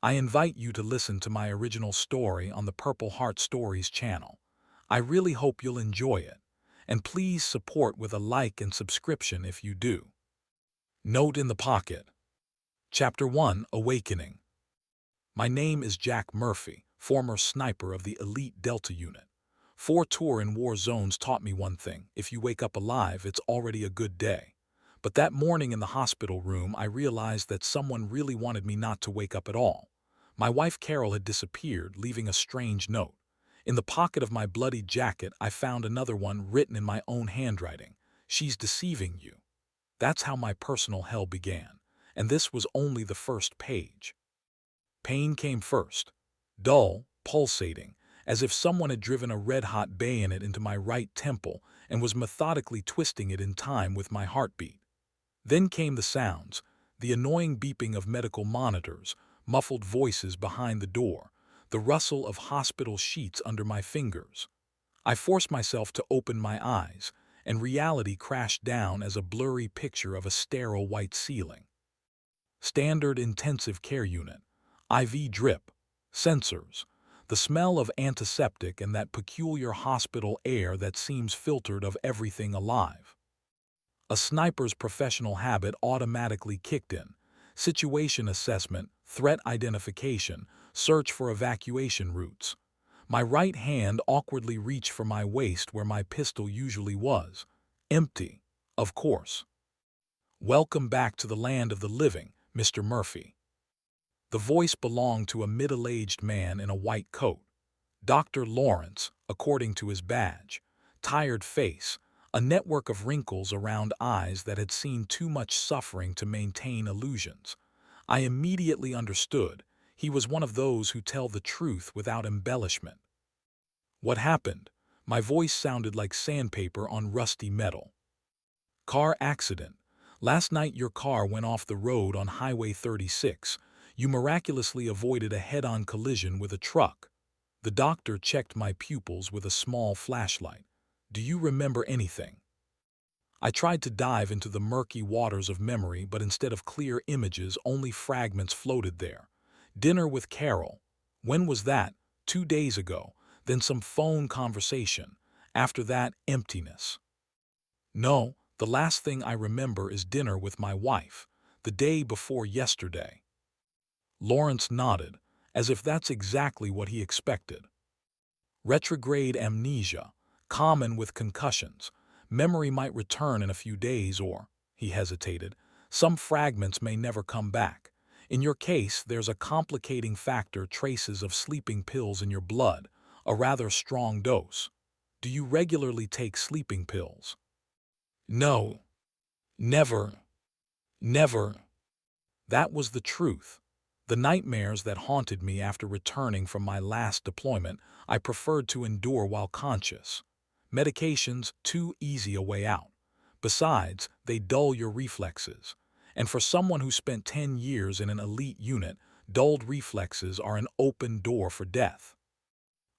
I invite you to listen to my original story on the Purple Heart Stories channel. I really hope you'll enjoy it, and please support with a like and subscription if you do. Note in the pocket. Chapter 1: Awakening. My name is Jack Murphy, former sniper of the elite Delta unit. 4 tour in war zones taught me one thing: if you wake up alive, it's already a good day. But that morning in the hospital room, I realized that someone really wanted me not to wake up at all. My wife Carol had disappeared, leaving a strange note. In the pocket of my bloody jacket, I found another one written in my own handwriting. "She's deceiving you." That's how my personal hell began, and this was only the first page. Pain came first, dull, pulsating, as if someone had driven a red-hot bayonet into my right temple and was methodically twisting it in time with my heartbeat. Then came the sounds, the annoying beeping of medical monitors, muffled voices behind the door, the rustle of hospital sheets under my fingers. I forced myself to open my eyes, and reality crashed down as a blurry picture of a sterile white ceiling. Standard intensive care unit, IV drip, sensors, the smell of antiseptic and that peculiar hospital air that seems filtered of everything alive. A sniper's professional habit automatically kicked in: situation assessment, threat identification, search for evacuation routes. My right hand awkwardly reached for my waist where my pistol usually was. Empty, of course. "Welcome back to the land of the living, Mr. Murphy." The voice belonged to a middle-aged man in a white coat. Dr. Lawrence, according to his badge. Tired face, a network of wrinkles around eyes that had seen too much suffering to maintain illusions. I immediately understood. He was one of those who tell the truth without embellishment. "What happened?" My voice sounded like sandpaper on rusty metal. "Car accident. Last night your car went off the road on Highway 36. You miraculously avoided a head-on collision with a truck." The doctor checked my pupils with a small flashlight. "Do you remember anything?" I tried to dive into the murky waters of memory, but instead of clear images, only fragments floated there. Dinner with Carol. When was that? 2 days ago. Then some phone conversation. After that, emptiness. No, the last thing I remember is dinner with my wife, the day before yesterday. Lawrence nodded, as if that's exactly what he expected. Retrograde amnesia, common with concussions. Memory might return in a few days or, he hesitated, some fragments may never come back. In your case, there's a complicating factor: traces of sleeping pills in your blood, a rather strong dose. Do you regularly take sleeping pills? No. Never. Never. That was the truth. The nightmares that haunted me after returning from my last deployment, I preferred to endure while conscious. Medications, too easy a way out. Besides, they dull your reflexes. And for someone who spent 10 years in an elite unit, dulled reflexes are an open door for death.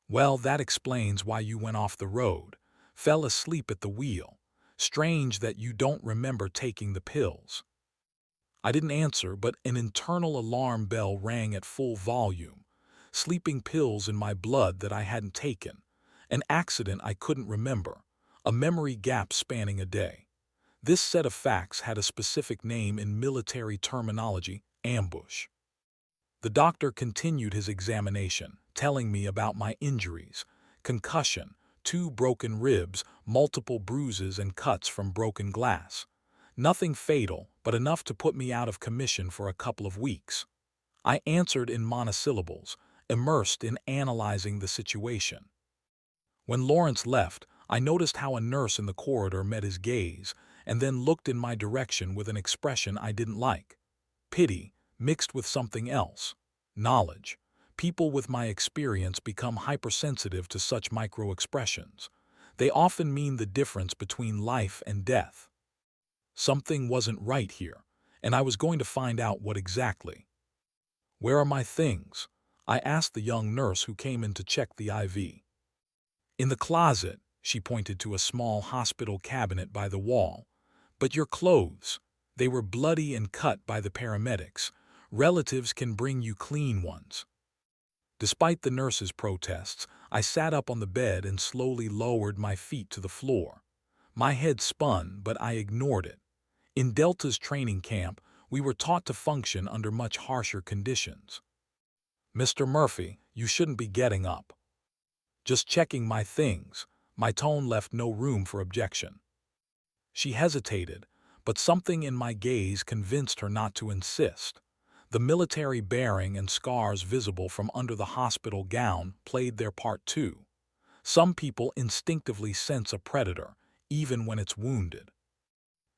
"Well, that explains why you went off the road. Fell asleep at the wheel. Strange that you don't remember taking the pills." I didn't answer, but an internal alarm bell rang at full volume. Sleeping pills in my blood that I hadn't taken. An accident I couldn't remember. A memory gap spanning a day. This set of facts had a specific name in military terminology: ambush. The doctor continued his examination, telling me about my injuries: concussion, 2 broken ribs, multiple bruises and cuts from broken glass. Nothing fatal, but enough to put me out of commission for a couple of weeks. I answered in monosyllables, immersed in analyzing the situation. When Lawrence left, I noticed how a nurse in the corridor met his gaze and then looked in my direction with an expression I didn't like. Pity, mixed with something else. Knowledge. People with my experience become hypersensitive to such micro-expressions. They often mean the difference between life and death. Something wasn't right here, and I was going to find out what exactly. "Where are my things?" I asked the young nurse who came in to check the IV. "In the closet," she pointed to a small hospital cabinet by the wall. "But your clothes?" They were bloody and cut by the paramedics. Relatives can bring you clean ones. Despite the nurse's protests, I sat up on the bed and slowly lowered my feet to the floor. My head spun, but I ignored it. In Delta's training camp, we were taught to function under much harsher conditions. "Mr. Murphy, you shouldn't be getting up." "Just checking my things." My tone left no room for objection. She hesitated, but something in my gaze convinced her not to insist. The military bearing and scars visible from under the hospital gown played their part too. Some people instinctively sense a predator, even when it's wounded.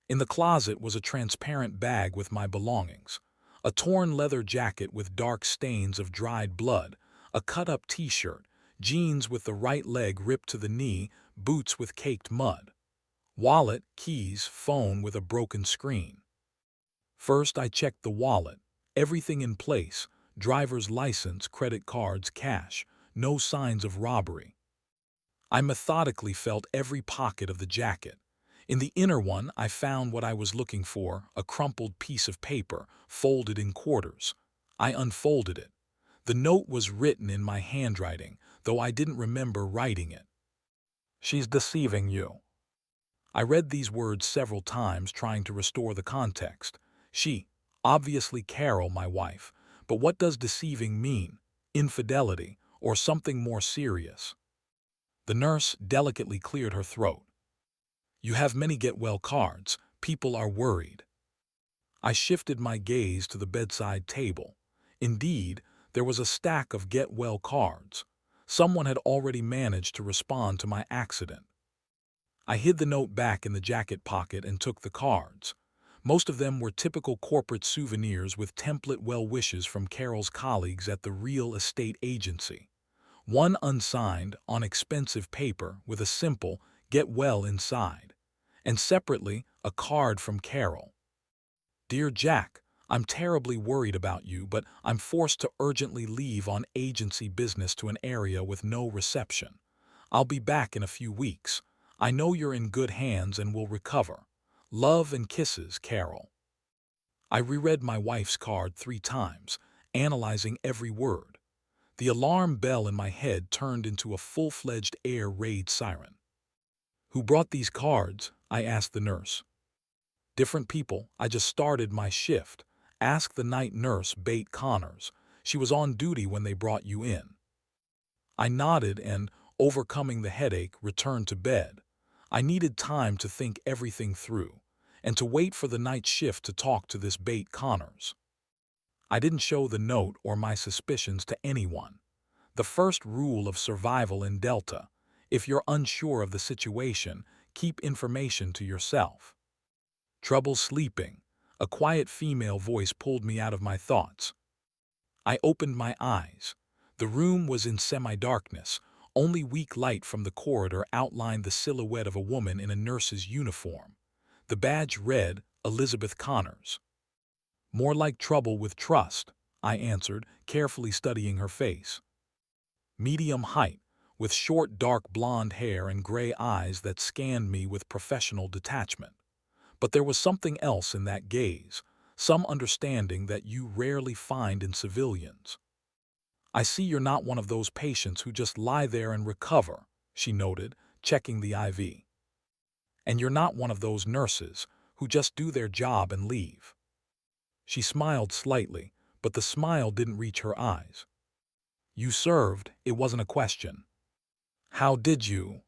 In the closet was a transparent bag with my belongings. A torn leather jacket with dark stains of dried blood, a cut-up t-shirt, jeans with the right leg ripped to the knee, boots with caked mud. Wallet, keys, phone with a broken screen. First, I checked the wallet. Everything in place: driver's license, credit cards, cash. No signs of robbery. I methodically felt every pocket of the jacket. In the inner one, I found what I was looking for: a crumpled piece of paper, folded in quarters. I unfolded it. The note was written in my handwriting, though I didn't remember writing it. "She's deceiving you." I read these words several times, trying to restore the context. She, obviously Carol, my wife, but what does deceiving mean? Infidelity, or something more serious? The nurse delicately cleared her throat. "You have many get-well cards. People are worried." I shifted my gaze to the bedside table. Indeed, there was a stack of get-well cards. Someone had already managed to respond to my accident. I hid the note back in the jacket pocket and took the cards. Most of them were typical corporate souvenirs with template well-wishes from Carol's colleagues at the real estate agency. One unsigned, on expensive paper, with a simple "Get well" inside. And separately, a card from Carol. "Dear Jack, I'm terribly worried about you, but I'm forced to urgently leave on agency business to an area with no reception. I'll be back in a few weeks. I know you're in good hands and will recover. Love and kisses, Carol." I reread my wife's card 3 times, analyzing every word. The alarm bell in my head turned into a full-fledged air raid siren. "Who brought these cards?" I asked the nurse. "Different people. I just started my shift. Ask the night nurse, Bate Connors. She was on duty when they brought you in." I nodded and, overcoming the headache, returned to bed. I needed time to think everything through, and to wait for the night shift to talk to this Bate Connors. I didn't show the note or my suspicions to anyone. The first rule of survival in Delta: if you're unsure of the situation, keep information to yourself. Trouble sleeping. A quiet female voice pulled me out of my thoughts. I opened my eyes. The room was in semi-darkness. Only weak light from the corridor outlined the silhouette of a woman in a nurse's uniform. The badge read, Elizabeth Connors. "More like trouble with trust," I answered, carefully studying her face. Medium height, with short dark blonde hair and gray eyes that scanned me with professional detachment. But there was something else in that gaze, some understanding that you rarely find in civilians. "I see you're not one of those patients who just lie there and recover," she noted, checking the IV. "And you're not one of those nurses who just do their job and leave." She smiled slightly, but the smile didn't reach her eyes. "You served," it wasn't a question. "How did you?"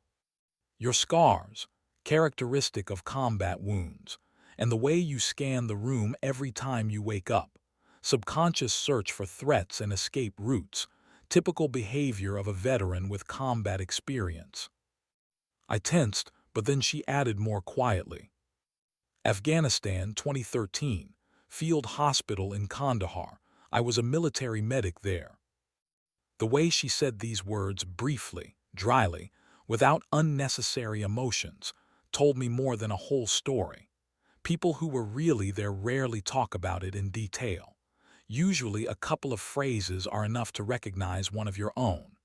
"Your scars, characteristic of combat wounds, and the way you scan the room every time you wake up. Subconscious search for threats and escape routes, typical behavior of a veteran with combat experience." I tensed, but then she added more quietly. "Afghanistan, 2013, Field Hospital in Kandahar. I was a military medic there." The way she said these words briefly, dryly, without unnecessary emotions, told me more than a whole story. People who were really there rarely talk about it in detail. Usually a couple of phrases are enough to recognize one of your own.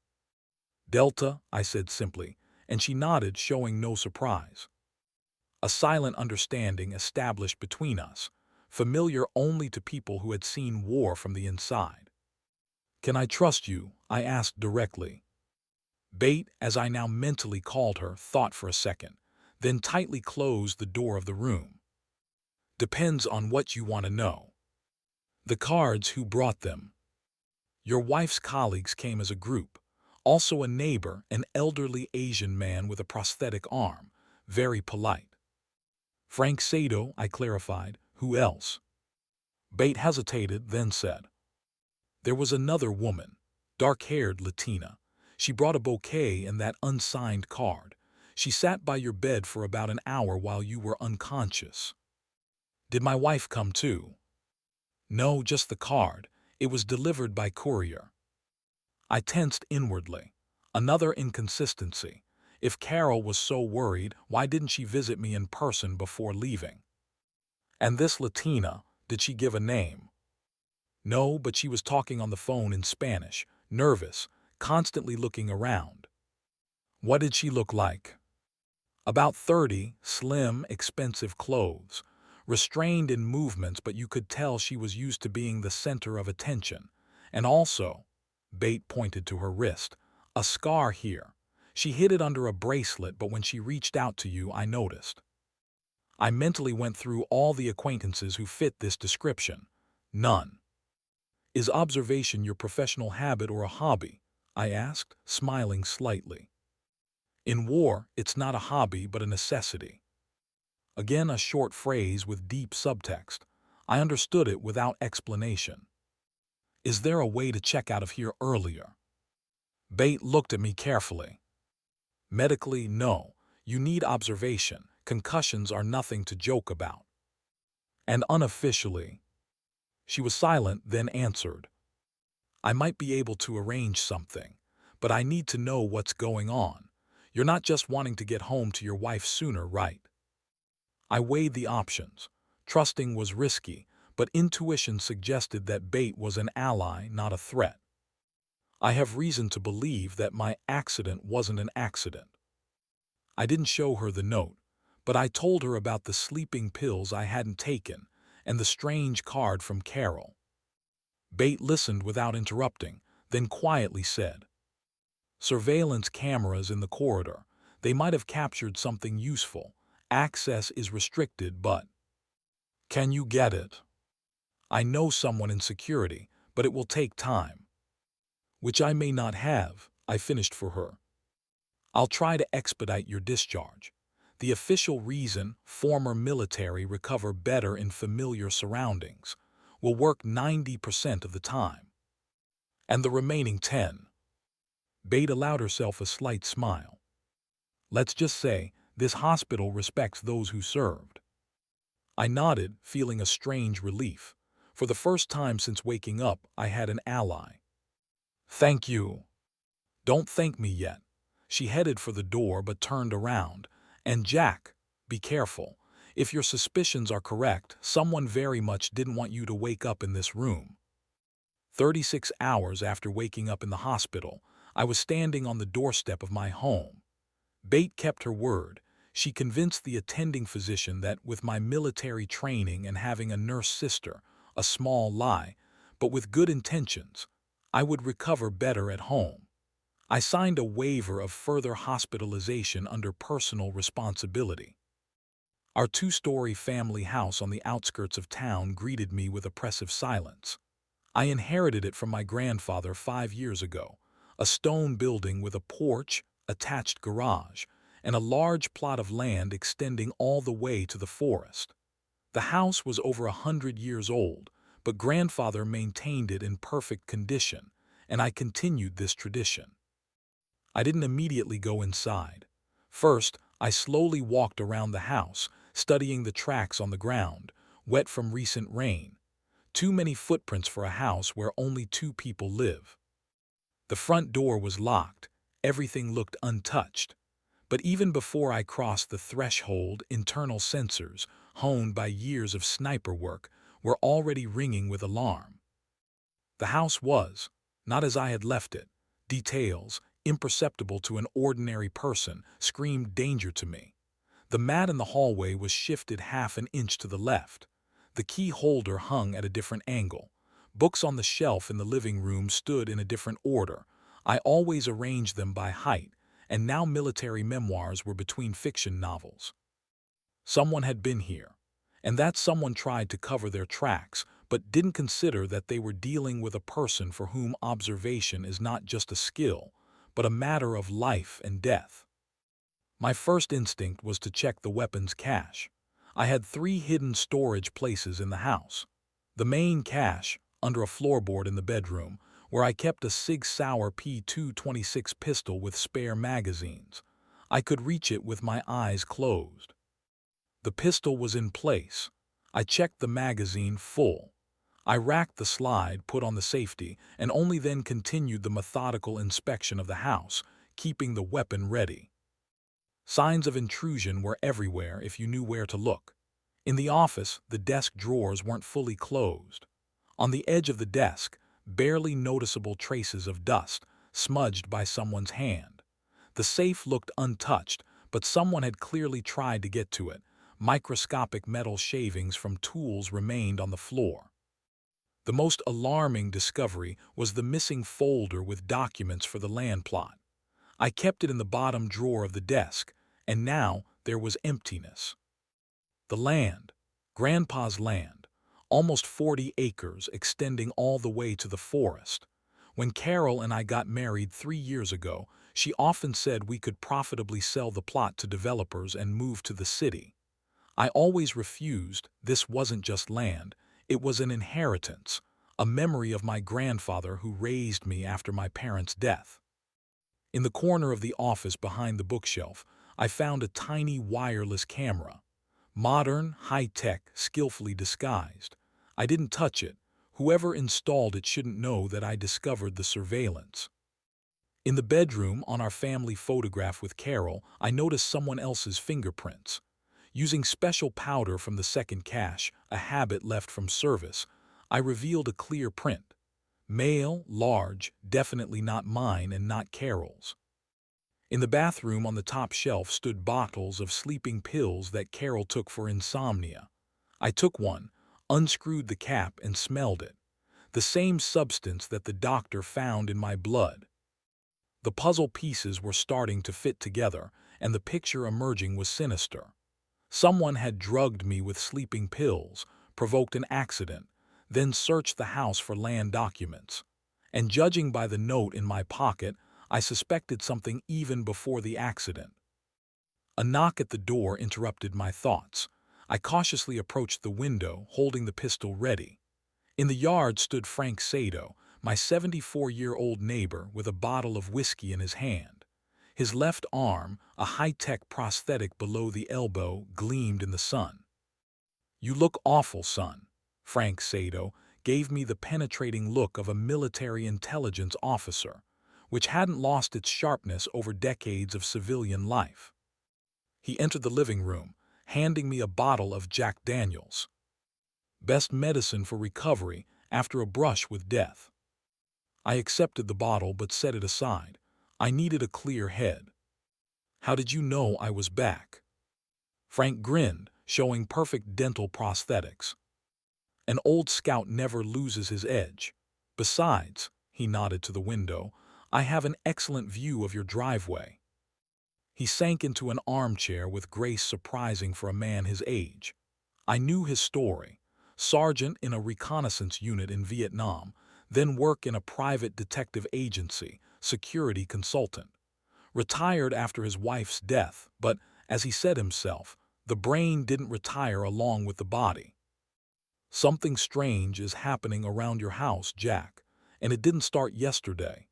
"Delta," I said simply, and she nodded, showing no surprise. A silent understanding established between us. familiar only to people who had seen war from the inside. "Can I trust you?" I asked directly. Bate, as I now mentally called her, thought for a second, then tightly closed the door of the room. "Depends on what you want to know." "The cards, who brought them?" "Your wife's colleagues came as a group. Also a neighbor, an elderly Asian man with a prosthetic arm. Very polite." "Frank Sato," I clarified. "Who else?" Bate hesitated, then said, "There was another woman, dark-haired Latina. She brought a bouquet and that unsigned card. She sat by your bed for about an hour while you were unconscious." "Did my wife come too?" "No, just the card. It was delivered by courier." I tensed inwardly. Another inconsistency. If Carol was so worried, why didn't she visit me in person before leaving? "And this Latina, did she give a name?" "No, but she was talking on the phone in Spanish, nervous, constantly looking around." "What did she look like?" "About 30, slim, expensive clothes. Restrained in movements, but you could tell she was used to being the center of attention. And also," Bate pointed to her wrist, "a scar here. She hid it under a bracelet, but when she reached out to you, I noticed." I mentally went through all the acquaintances who fit this description. None. "Is observation your professional habit or a hobby?" I asked, smiling slightly. "In war, it's not a hobby but a necessity." Again a short phrase with deep subtext. I understood it without explanation. "Is there a way to check out of here earlier?" Bate looked at me carefully. "Medically, no. You need observation. Concussions are nothing to joke about." "And unofficially?" She was silent, then answered, "I might be able to arrange something, but I need to know what's going on. You're not just wanting to get home to your wife sooner, right?" I weighed the options. Trusting was risky, but intuition suggested that Bate was an ally, not a threat. "I have reason to believe that my accident wasn't an accident." I didn't show her the note, but I told her about the sleeping pills I hadn't taken and the strange card from Carol. Bate listened without interrupting, then quietly said, "Surveillance cameras in the corridor. They might have captured something useful. Access is restricted, but—" "Can you get it?" "I know someone in security, but it will take time." "Which I may not have," I finished for her. "I'll try to expedite your discharge. The official reason, former military recover better in familiar surroundings, will work 90% of the time." "And the remaining 10? Bate allowed herself a slight smile. "Let's just say this hospital respects those who served." I nodded, feeling a strange relief. For the first time since waking up, I had an ally. "Thank you." "Don't thank me yet." She headed for the door but turned around. "And Jack, be careful. If your suspicions are correct, someone very much didn't want you to wake up in this room." 36 hours after waking up in the hospital, I was standing on the doorstep of my home. Bate kept her word. She convinced the attending physician that with my military training and having a nurse sister, a small lie, but with good intentions, I would recover better at home. I signed a waiver of further hospitalization under personal responsibility. Our two-story family house on the outskirts of town greeted me with oppressive silence. I inherited it from my grandfather 5 years ago, a stone building with a porch, attached garage, and a large plot of land extending all the way to the forest. The house was over 100 years old, but grandfather maintained it in perfect condition, and I continued this tradition. I didn't immediately go inside. First, I slowly walked around the house, studying the tracks on the ground, wet from recent rain. Too many footprints for a house where only 2 people live. The front door was locked. Everything looked untouched. But even before I crossed the threshold, internal sensors, honed by years of sniper work, were already ringing with alarm. The house was, not as I had left it. Details, imperceptible to an ordinary person, screamed danger to me. The mat in the hallway was shifted half an inch to the left. The key holder hung at a different angle. Books on the shelf in the living room stood in a different order. I always arranged them by height, and now military memoirs were between fiction novels. Someone had been here, and that someone tried to cover their tracks, but didn't consider that they were dealing with a person for whom observation is not just a skill, but a matter of life and death. My first instinct was to check the weapons cache. I had 3 hidden storage places in the house. The main cache, under a floorboard in the bedroom, where I kept a Sig Sauer P226 pistol with spare magazines. I could reach it with my eyes closed. The pistol was in place. I checked the magazine full. I racked the slide, put on the safety, and only then continued the methodical inspection of the house, keeping the weapon ready. Signs of intrusion were everywhere if you knew where to look. In the office, the desk drawers weren't fully closed. On the edge of the desk, barely noticeable traces of dust, smudged by someone's hand. The safe looked untouched, but someone had clearly tried to get to it. Microscopic metal shavings from tools remained on the floor. The most alarming discovery was the missing folder with documents for the land plot. I kept it in the bottom drawer of the desk, and now there was emptiness. The land, Grandpa's land, almost 40 acres extending all the way to the forest. When Carol and I got married 3 years ago, she often said we could profitably sell the plot to developers and move to the city. I always refused. This wasn't just land, it was an inheritance, a memory of my grandfather who raised me after my parents' death. In the corner of the office behind the bookshelf, I found a tiny wireless camera. Modern, high-tech, skillfully disguised. I didn't touch it. Whoever installed it shouldn't know that I discovered the surveillance. In the bedroom, on our family photograph with Carol, I noticed someone else's fingerprints. Using special powder from the second cache, a habit left from service, I revealed a clear print. Male, large, definitely not mine and not Carol's. In the bathroom on the top shelf stood bottles of sleeping pills that Carol took for insomnia. I took one, unscrewed the cap and smelled it. The same substance that the doctor found in my blood. The puzzle pieces were starting to fit together, and the picture emerging was sinister. Someone had drugged me with sleeping pills, provoked an accident, then searched the house for land documents. And judging by the note in my pocket, I suspected something even before the accident. A knock at the door interrupted my thoughts. I cautiously approached the window, holding the pistol ready. In the yard stood Frank Sato, my 74-year-old neighbor, with a bottle of whiskey in his hand. His left arm, a high-tech prosthetic below the elbow, gleamed in the sun. "You look awful, son." Frank Sato gave me the penetrating look of a military intelligence officer, which hadn't lost its sharpness over decades of civilian life. He entered the living room, handing me a bottle of Jack Daniels. Best medicine for recovery after a brush with death. I accepted the bottle but set it aside. I needed a clear head. "How did you know I was back?" Frank grinned, showing perfect dental prosthetics. "An old scout never loses his edge. Besides," he nodded to the window, "I have an excellent view of your driveway." He sank into an armchair with grace surprising for a man his age. I knew his story. Sergeant in a reconnaissance unit in Vietnam, then work in a private detective agency, security consultant. Retired after his wife's death, but, as he said himself, the brain didn't retire along with the body. "Something strange is happening around your house, Jack, and it didn't start yesterday."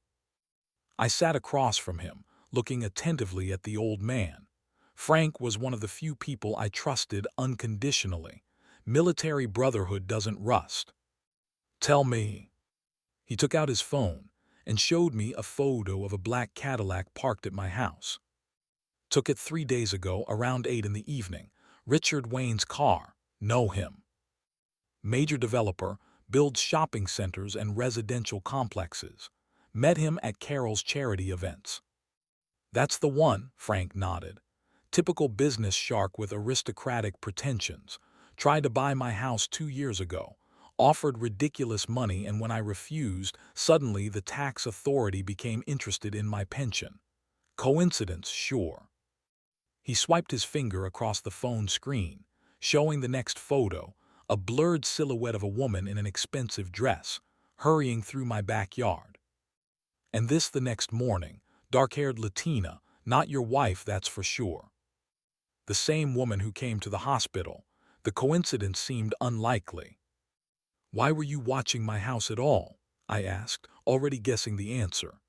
I sat across from him, looking attentively at the old man. Frank was one of the few people I trusted unconditionally. Military brotherhood doesn't rust. "Tell me." He took out his phone and showed me a photo of a black Cadillac parked at my house. "Took it 3 days ago, around 8 in the evening. Richard Wayne's car. Know him. Major developer, builds shopping centers and residential complexes. Met him at Carol's charity events." "That's the one," Frank nodded. "Typical business shark with aristocratic pretensions. Tried to buy my house 2 years ago. Offered ridiculous money, and when I refused, suddenly the tax authority became interested in my pension. Coincidence, sure." He swiped his finger across the phone screen, showing the next photo, a blurred silhouette of a woman in an expensive dress, hurrying through my backyard. And this the next morning, dark-haired Latina, not your wife, that's for sure. The same woman who came to the hospital. The coincidence seemed unlikely. "Why were you watching my house at all?" I asked, already guessing the answer.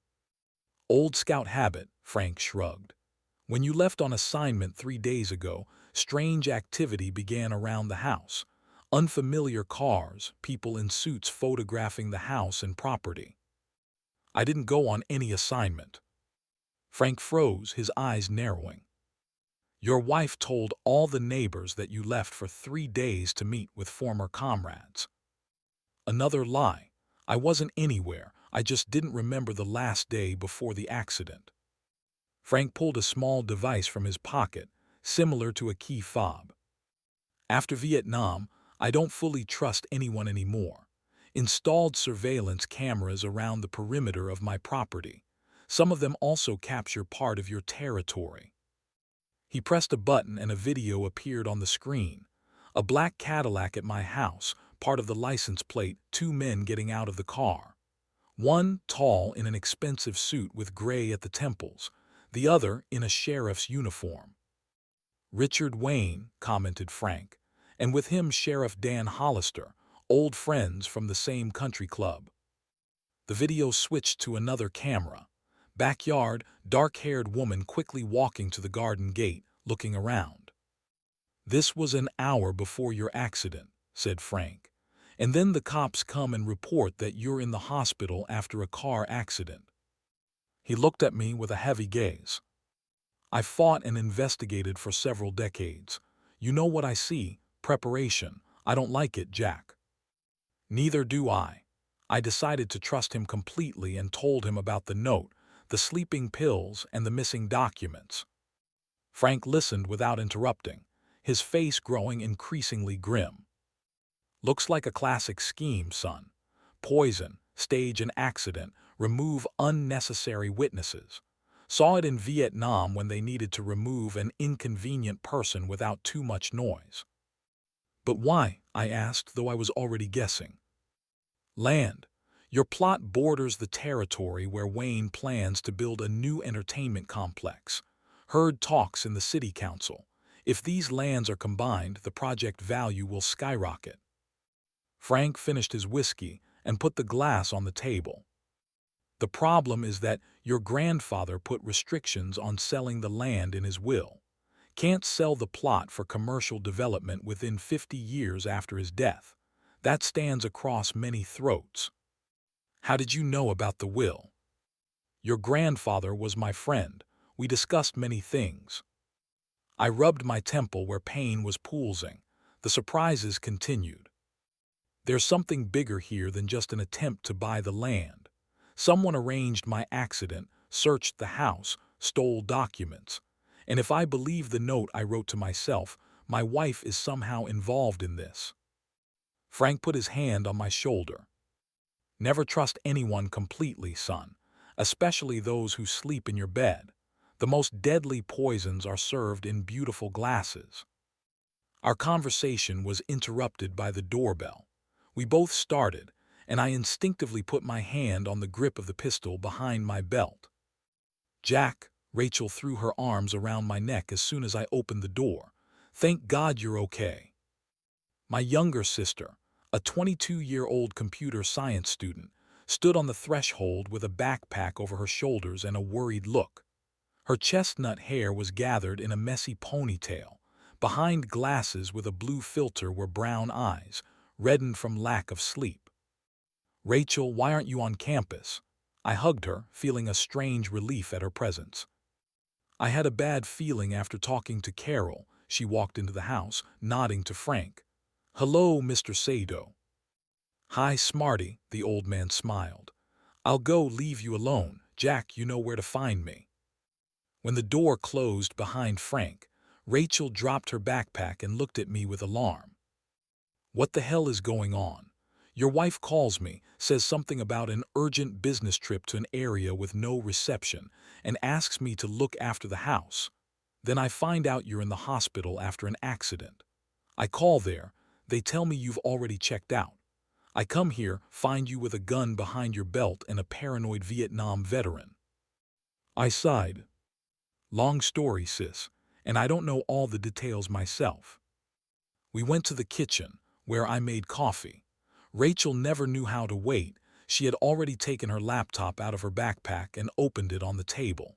"Old Scout habit," Frank shrugged. "When you left on assignment 3 days ago, strange activity began around the house. Unfamiliar cars, people in suits photographing the house and property." "I didn't go on any assignment." Frank froze, his eyes narrowing. "Your wife told all the neighbors that you left for 3 days to meet with former comrades." "Another lie. I wasn't anywhere. I just didn't remember the last day before the accident." Frank pulled a small device from his pocket, similar to a key fob. "After Vietnam, I don't fully trust anyone anymore. Installed surveillance cameras around the perimeter of my property. Some of them also capture part of your territory." He pressed a button and a video appeared on the screen. A black Cadillac at my house, part of the license plate, 2 men getting out of the car. One tall in an expensive suit with gray at the temples, the other in a sheriff's uniform. "Richard Wayne," commented Frank, "and with him Sheriff Dan Hollister, old friends from the same country club." The video switched to another camera. Backyard, dark-haired woman quickly walking to the garden gate, looking around. "This was an hour before your accident," said Frank. "And then the cops come and report that you're in the hospital after a car accident." He looked at me with a heavy gaze. "I fought and investigated for several decades. You know what I see? Preparation. I don't like it, Jack." "Neither do I." I decided to trust him completely and told him about the note, the sleeping pills, and the missing documents. Frank listened without interrupting, his face growing increasingly grim. "Looks like a classic scheme, son. Poison, stage an accident, remove unnecessary witnesses. Saw it in Vietnam when they needed to remove an inconvenient person without too much noise." "But why?" I asked, though I was already guessing. "Land. Your plot borders the territory where Wayne plans to build a new entertainment complex. Heard talks in the city council. If these lands are combined, the project value will skyrocket." Frank finished his whiskey and put the glass on the table. "The problem is that your grandfather put restrictions on selling the land in his will. Can't sell the plot for commercial development within 50 years after his death. That stands across many throats." "How did you know about the will?" "Your grandfather was my friend. We discussed many things." I rubbed my temple where pain was pulsing. The surprises continued. "There's something bigger here than just an attempt to buy the land. Someone arranged my accident, searched the house, stole documents. And if I believe the note I wrote to myself, my wife is somehow involved in this." Frank put his hand on my shoulder. "Never trust anyone completely, son, especially those who sleep in your bed. The most deadly poisons are served in beautiful glasses." Our conversation was interrupted by the doorbell. We both started, and I instinctively put my hand on the grip of the pistol behind my belt. "Jack," Rachel threw her arms around my neck as soon as I opened the door. "Thank God you're okay." My younger sister, a 22-year-old computer science student, stood on the threshold with a backpack over her shoulders and a worried look. Her chestnut hair was gathered in a messy ponytail. Behind glasses with a blue filter were brown eyes, reddened from lack of sleep. "Rachel, why aren't you on campus?" I hugged her, feeling a strange relief at her presence. "I had a bad feeling after talking to Carol." She walked into the house, nodding to Frank. "Hello, Mr. Sado." "Hi, Smarty," the old man smiled. "I'll go leave you alone. Jack, you know where to find me." When the door closed behind Frank, Rachel dropped her backpack and looked at me with alarm. What the hell is going on? Your wife calls me, says something about an urgent business trip to an area with no reception, and asks me to look after the house. Then I find out you're in the hospital after an accident. I call there. They tell me you've already checked out. I come here, find you with a gun behind your belt and a paranoid Vietnam veteran. I sighed. Long story, sis, and I don't know all the details myself. We went to the kitchen, where I made coffee. Rachel never knew how to wait. She had already taken her laptop out of her backpack and opened it on the table.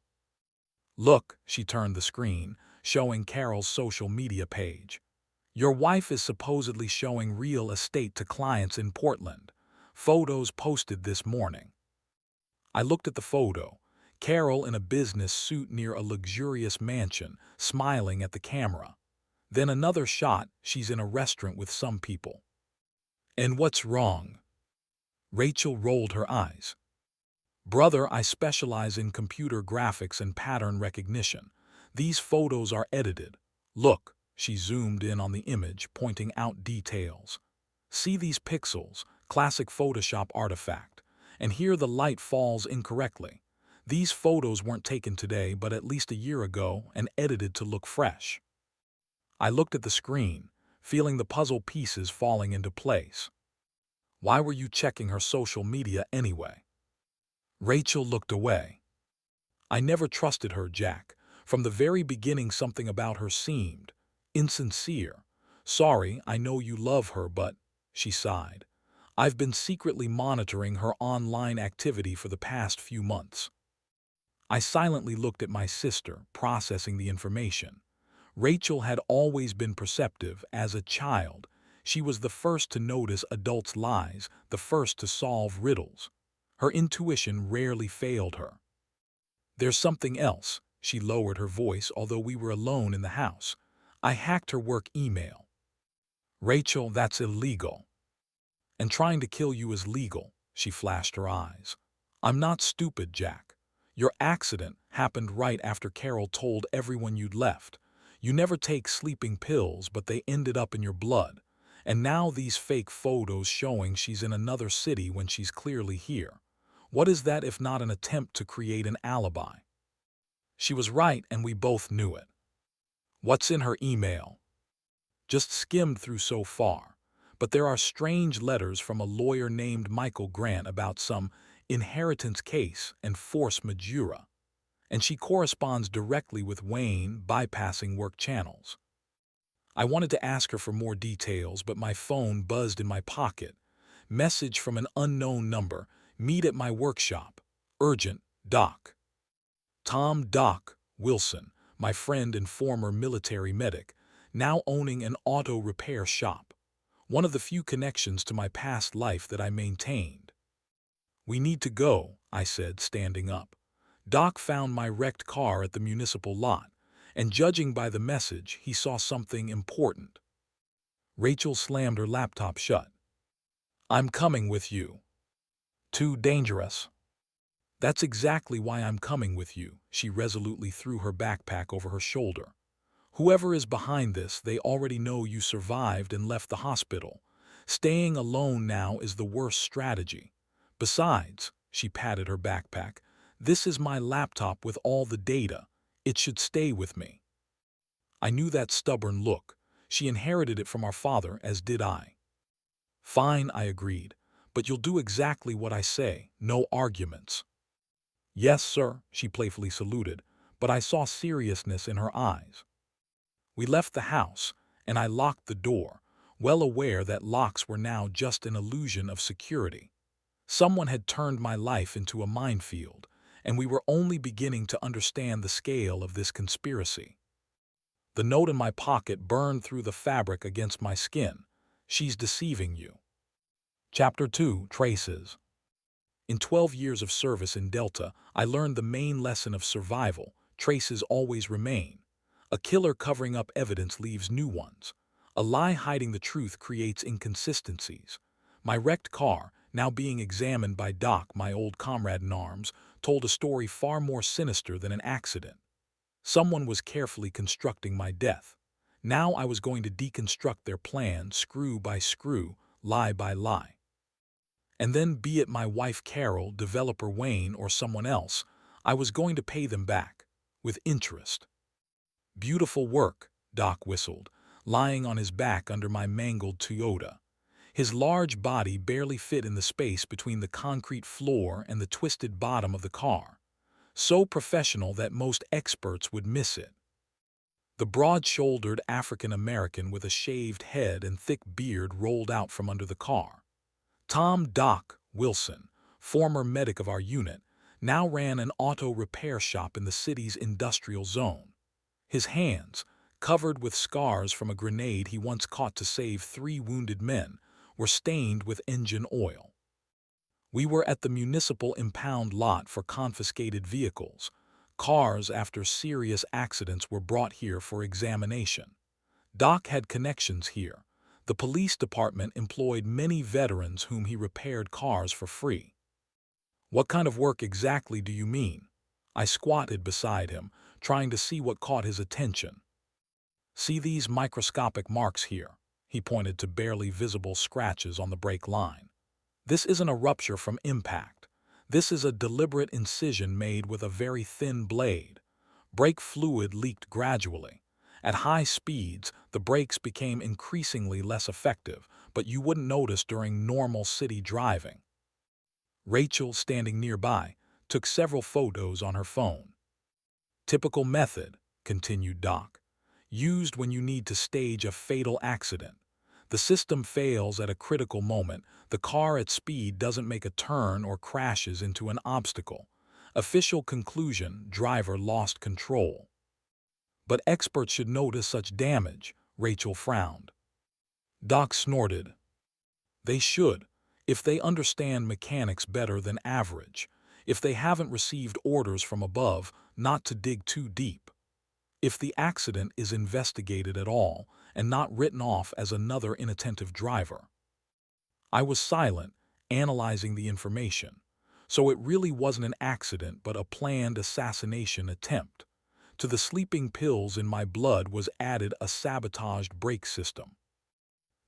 Look, she turned the screen, showing Carol's social media page. Your wife is supposedly showing real estate to clients in Portland. Photos posted this morning. I looked at the photo. Carol in a business suit near a luxurious mansion, smiling at the camera. Then another shot, she's in a restaurant with some people. And what's wrong? Rachel rolled her eyes. Brother, I specialize in computer graphics and pattern recognition. These photos are edited. Look, she zoomed in on the image, pointing out details. See these pixels, classic Photoshop artifact. And here the light falls incorrectly. These photos weren't taken today, but at least a year ago and edited to look fresh. I looked at the screen, feeling the puzzle pieces falling into place. Why were you checking her social media anyway? Rachel looked away. I never trusted her, Jack. From the very beginning, something about her seemed insincere. Sorry, I know you love her, but, she sighed, I've been secretly monitoring her online activity for the past few months. I silently looked at my sister, processing the information. Rachel had always been perceptive as a child. She was the first to notice adults' lies, the first to solve riddles. Her intuition rarely failed her. There's something else, she lowered her voice, although we were alone in the house. I hacked her work email. Rachel, that's illegal. And trying to kill you is legal, she flashed her eyes. I'm not stupid, Jack. Your accident happened right after Carol told everyone you'd left. You never take sleeping pills, but they ended up in your blood. And now these fake photos showing she's in another city when she's clearly here. What is that if not an attempt to create an alibi? She was right, and we both knew it. What's in her email? Just skimmed through so far. But there are strange letters from a lawyer named Michael Grant about some inheritance case and force majeure. And she corresponds directly with Wayne, bypassing work channels. I wanted to ask her for more details, but my phone buzzed in my pocket. Message from an unknown number. Meet at my workshop. Urgent, Doc. Tom Doc Wilson, my friend and former military medic, now owning an auto repair shop. One of the few connections to my past life that I maintained. We need to go, I said, standing up. Doc found my wrecked car at the municipal lot, and judging by the message, he saw something important. Rachel slammed her laptop shut. I'm coming with you. Too dangerous. That's exactly why I'm coming with you, she resolutely threw her backpack over her shoulder. Whoever is behind this, they already know you survived and left the hospital. Staying alone now is the worst strategy. Besides, she patted her backpack, this is my laptop with all the data. It should stay with me. I knew that stubborn look. She inherited it from our father, as did I. Fine, I agreed, but you'll do exactly what I say, no arguments. Yes, sir, she playfully saluted, but I saw seriousness in her eyes. We left the house, and I locked the door, well aware that locks were now just an illusion of security. Someone had turned my life into a minefield, and we were only beginning to understand the scale of this conspiracy. The note in my pocket burned through the fabric against my skin. She's deceiving you. Chapter 2, Traces. In 12 years of service in Delta, I learned the main lesson of survival. Traces always remain. A killer covering up evidence leaves new ones. A lie hiding the truth creates inconsistencies. My wrecked car, now being examined by Doc, my old comrade in arms, told a story far more sinister than an accident. Someone was carefully constructing my death. Now I was going to deconstruct their plan screw by screw, lie by lie. And then, be it my wife Carol, developer Wayne, or someone else, I was going to pay them back, with interest. Beautiful work, Doc whistled, lying on his back under my mangled Toyota. His large body barely fit in the space between the concrete floor and the twisted bottom of the car. So professional that most experts would miss it. The broad-shouldered African-American with a shaved head and thick beard rolled out from under the car. Tom "Doc" Wilson, former medic of our unit, now ran an auto repair shop in the city's industrial zone. His hands, covered with scars from a grenade he once caught to save 3 wounded men, were stained with engine oil. We were at the municipal impound lot for confiscated vehicles. Cars after serious accidents were brought here for examination. Doc had connections here. The police department employed many veterans whom he repaired cars for free. What kind of work exactly do you mean? I squatted beside him, trying to see what caught his attention. See these microscopic marks here? He pointed to barely visible scratches on the brake line. This isn't a rupture from impact. This is a deliberate incision made with a very thin blade. Brake fluid leaked gradually. At high speeds, the brakes became increasingly less effective, but you wouldn't notice during normal city driving. Rachel, standing nearby, took several photos on her phone. Typical method, continued Doc, used when you need to stage a fatal accident. The system fails at a critical moment. The car at speed doesn't make a turn or crashes into an obstacle. Official conclusion: driver lost control. But experts should notice such damage, Rachel frowned. Doc snorted. They should, if they understand mechanics better than average, if they haven't received orders from above not to dig too deep, if the accident is investigated at all and not written off as another inattentive driver. I was silent, analyzing the information. So it really wasn't an accident but a planned assassination attempt. To the sleeping pills in my blood was added a sabotaged brake system.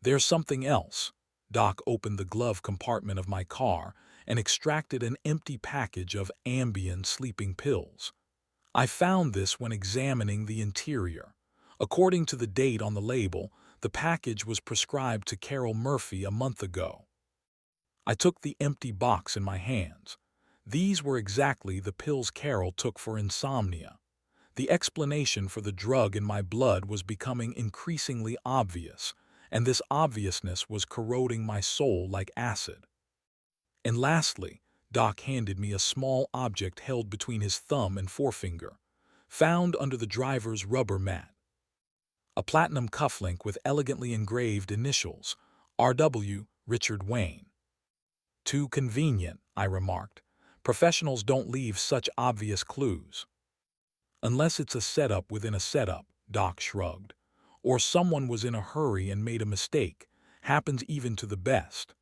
There's something else. Doc opened the glove compartment of my car and extracted an empty package of Ambien sleeping pills. I found this when examining the interior. According to the date on the label, the package was prescribed to Carol Murphy a month ago. I took the empty box in my hands. These were exactly the pills Carol took for insomnia. The explanation for the drug in my blood was becoming increasingly obvious, and this obviousness was corroding my soul like acid. And lastly, Doc handed me a small object held between his thumb and forefinger, found under the driver's rubber mat. A platinum cufflink with elegantly engraved initials, R.W. Richard Wayne. Too convenient, I remarked. Professionals don't leave such obvious clues. Unless it's a setup within a setup, Doc shrugged. Or someone was in a hurry and made a mistake. Happens even to the best.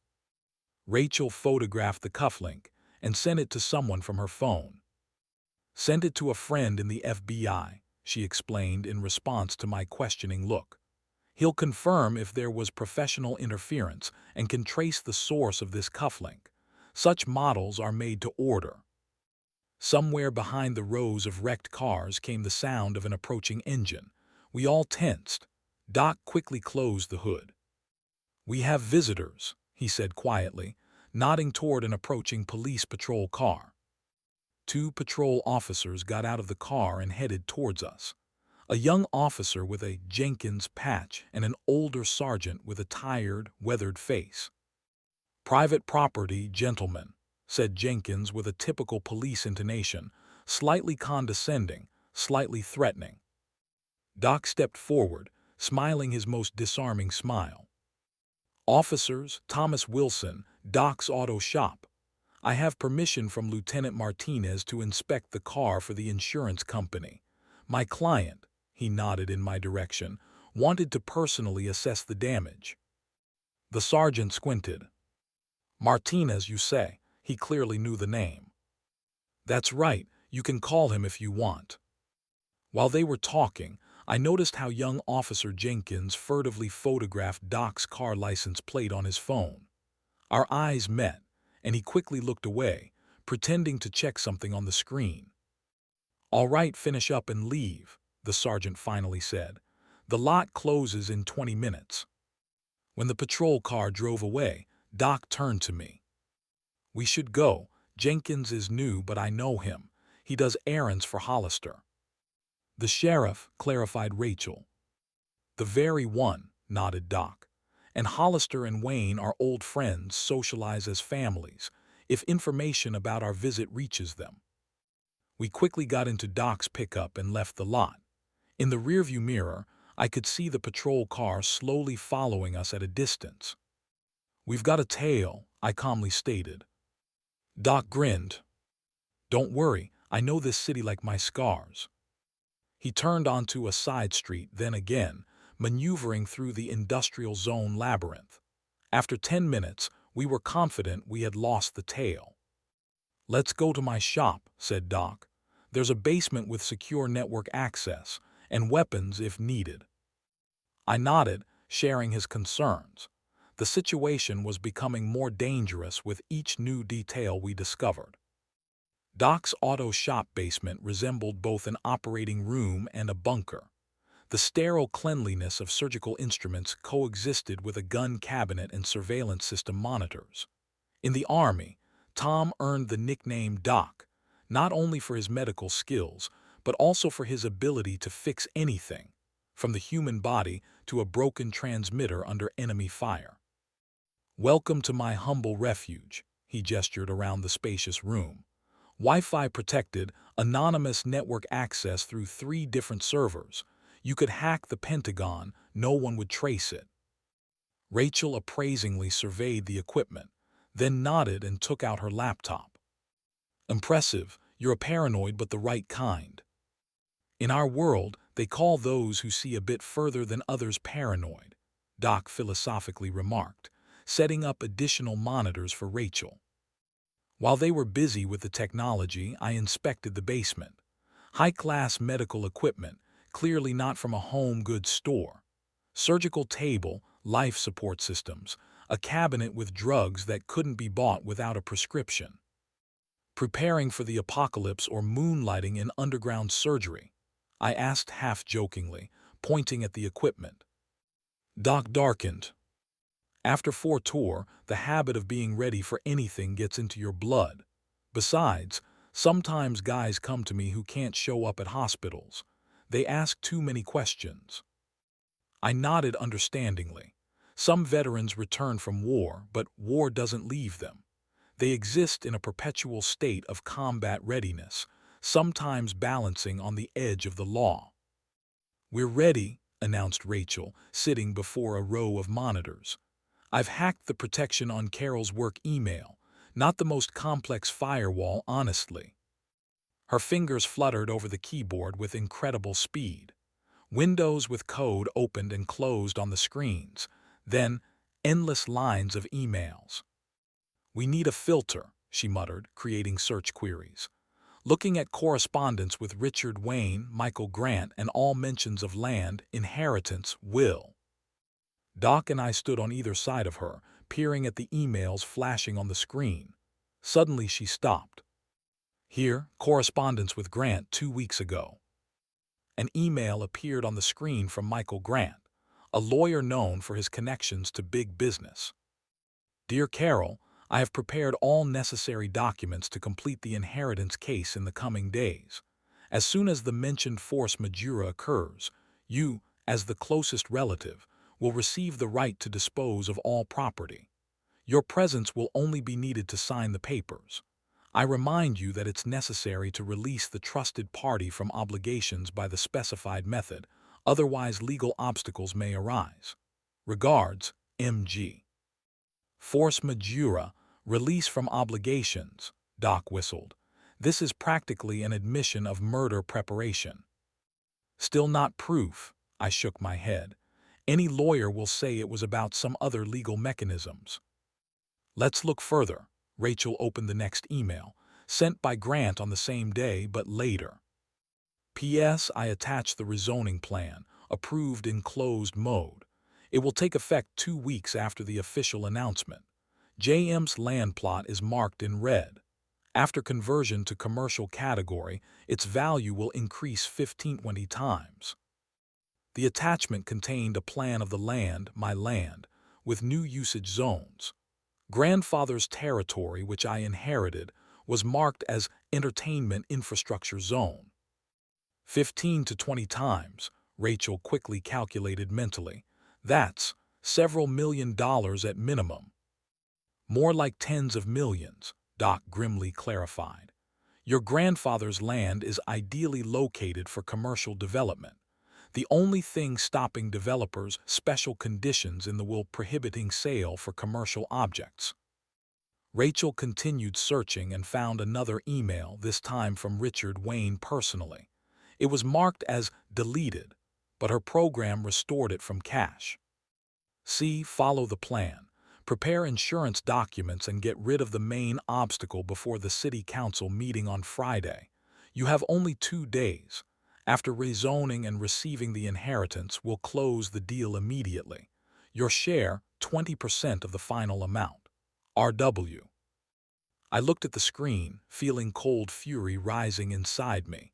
Rachel photographed the cufflink and sent it to someone from her phone. Sent it to a friend in the FBI, she explained in response to my questioning look. He'll confirm if there was professional interference and can trace the source of this cufflink. Such models are made to order. Somewhere behind the rows of wrecked cars came the sound of an approaching engine. We all tensed. Doc quickly closed the hood. "We have visitors," he said quietly, nodding toward an approaching police patrol car. 2 patrol officers got out of the car and headed towards us. A young officer with a Jenkins patch and an older sergeant with a tired, weathered face. "Private property, gentlemen," said Jenkins with a typical police intonation, slightly condescending, slightly threatening. Doc stepped forward, smiling his most disarming smile. "Officers, Thomas Wilson, Doc's Auto Shop. I have permission from Lieutenant Martinez to inspect the car for the insurance company. My client," he nodded in my direction, "wanted to personally assess the damage." The sergeant squinted. "Martinez, you say?" He clearly knew the name. "That's right, you can call him if you want." While they were talking, I noticed how young Officer Jenkins furtively photographed Doc's car license plate on his phone. Our eyes met, and he quickly looked away, pretending to check something on the screen. "All right, finish up and leave," the sergeant finally said. "The lot closes in 20 minutes. When the patrol car drove away, Doc turned to me. "We should go. Jenkins is new, but I know him. He does errands for Hollister." "The sheriff," clarified Rachel. "The very one," nodded Doc. "And Hollister and Wayne are old friends, socialize as families, if information about our visit reaches them." We quickly got into Doc's pickup and left the lot. In the rearview mirror, I could see the patrol car slowly following us at a distance. "We've got a tail," I calmly stated. Doc grinned. "Don't worry, I know this city like my scars." He turned onto a side street, then again, maneuvering through the industrial zone labyrinth. After 10 minutes, we were confident we had lost the tail. "Let's go to my shop," said Doc. "There's a basement with secure network access, and weapons if needed." I nodded, sharing his concerns. The situation was becoming more dangerous with each new detail we discovered. Doc's auto shop basement resembled both an operating room and a bunker. The sterile cleanliness of surgical instruments coexisted with a gun cabinet and surveillance system monitors. In the Army, Tom earned the nickname Doc, not only for his medical skills, but also for his ability to fix anything, from the human body to a broken transmitter under enemy fire. "Welcome to my humble refuge," he gestured around the spacious room. "Wi-Fi protected, anonymous network access through 3 different servers. You could hack the Pentagon, no one would trace it." Rachel appraisingly surveyed the equipment, then nodded and took out her laptop. "Impressive, you're a paranoid but the right kind." "In our world, they call those who see a bit further than others paranoid," Doc philosophically remarked, setting up additional monitors for Rachel. While they were busy with the technology, I inspected the basement. High-class medical equipment, clearly not from a home goods store. Surgical table, life support systems, a cabinet with drugs that couldn't be bought without a prescription. "Preparing for the apocalypse or moonlighting in underground surgery?" I asked half-jokingly, pointing at the equipment. Doc darkened. "After 4 tour, the habit of being ready for anything gets into your blood. Besides, sometimes guys come to me who can't show up at hospitals. They ask too many questions." I nodded understandingly. Some veterans return from war, but war doesn't leave them. They exist in a perpetual state of combat readiness, sometimes balancing on the edge of the law. "We're ready," announced Rachel, sitting before a row of monitors. "I've hacked the protection on Carol's work email. Not the most complex firewall, honestly." Her fingers fluttered over the keyboard with incredible speed. Windows with code opened and closed on the screens, then endless lines of emails. "We need a filter," she muttered, creating search queries. "Looking at correspondence with Richard Wayne, Michael Grant, and all mentions of land, inheritance, will." Doc and I stood on either side of her, peering at the emails flashing on the screen. Suddenly she stopped. "Here, correspondence with Grant 2 weeks ago." An email appeared on the screen from Michael Grant, a lawyer known for his connections to big business. "Dear Carol, I have prepared all necessary documents to complete the inheritance case in the coming days. As soon as the mentioned force majeure occurs, you, as the closest relative, will receive the right to dispose of all property. Your presence will only be needed to sign the papers. I remind you that it's necessary to release the trusted party from obligations by the specified method, otherwise legal obstacles may arise. Regards, M.G." "Force majeure, release from obligations," Doc whistled. "This is practically an admission of murder preparation." "Still not proof," I shook my head. "Any lawyer will say it was about some other legal mechanisms." "Let's look further." Rachel opened the next email, sent by Grant on the same day but later. P.S. I attached the rezoning plan, approved in closed mode. It will take effect 2 weeks after the official announcement. JM's land plot is marked in red. After conversion to commercial category, its value will increase 15-20 times. The attachment contained a plan of the land, my land, with new usage zones. Grandfather's territory, which I inherited, was marked as Entertainment Infrastructure Zone. 15 to 20 times, Rachel quickly calculated mentally. That's several $1 million at minimum. More like tens of millions, Doc grimly clarified. Your grandfather's land is ideally located for commercial development. The only thing stopping developers, special conditions in the will prohibiting sale for commercial objects. Rachel continued searching and found another email, this time from Richard Wayne personally. It was marked as deleted, but her program restored it from cache. See, follow the plan. Prepare insurance documents and get rid of the main obstacle before the city council meeting on Friday. You have only 2 days. After rezoning and receiving the inheritance, we'll close the deal immediately. Your share, 20% of the final amount. R.W. I looked at the screen, feeling cold fury rising inside me.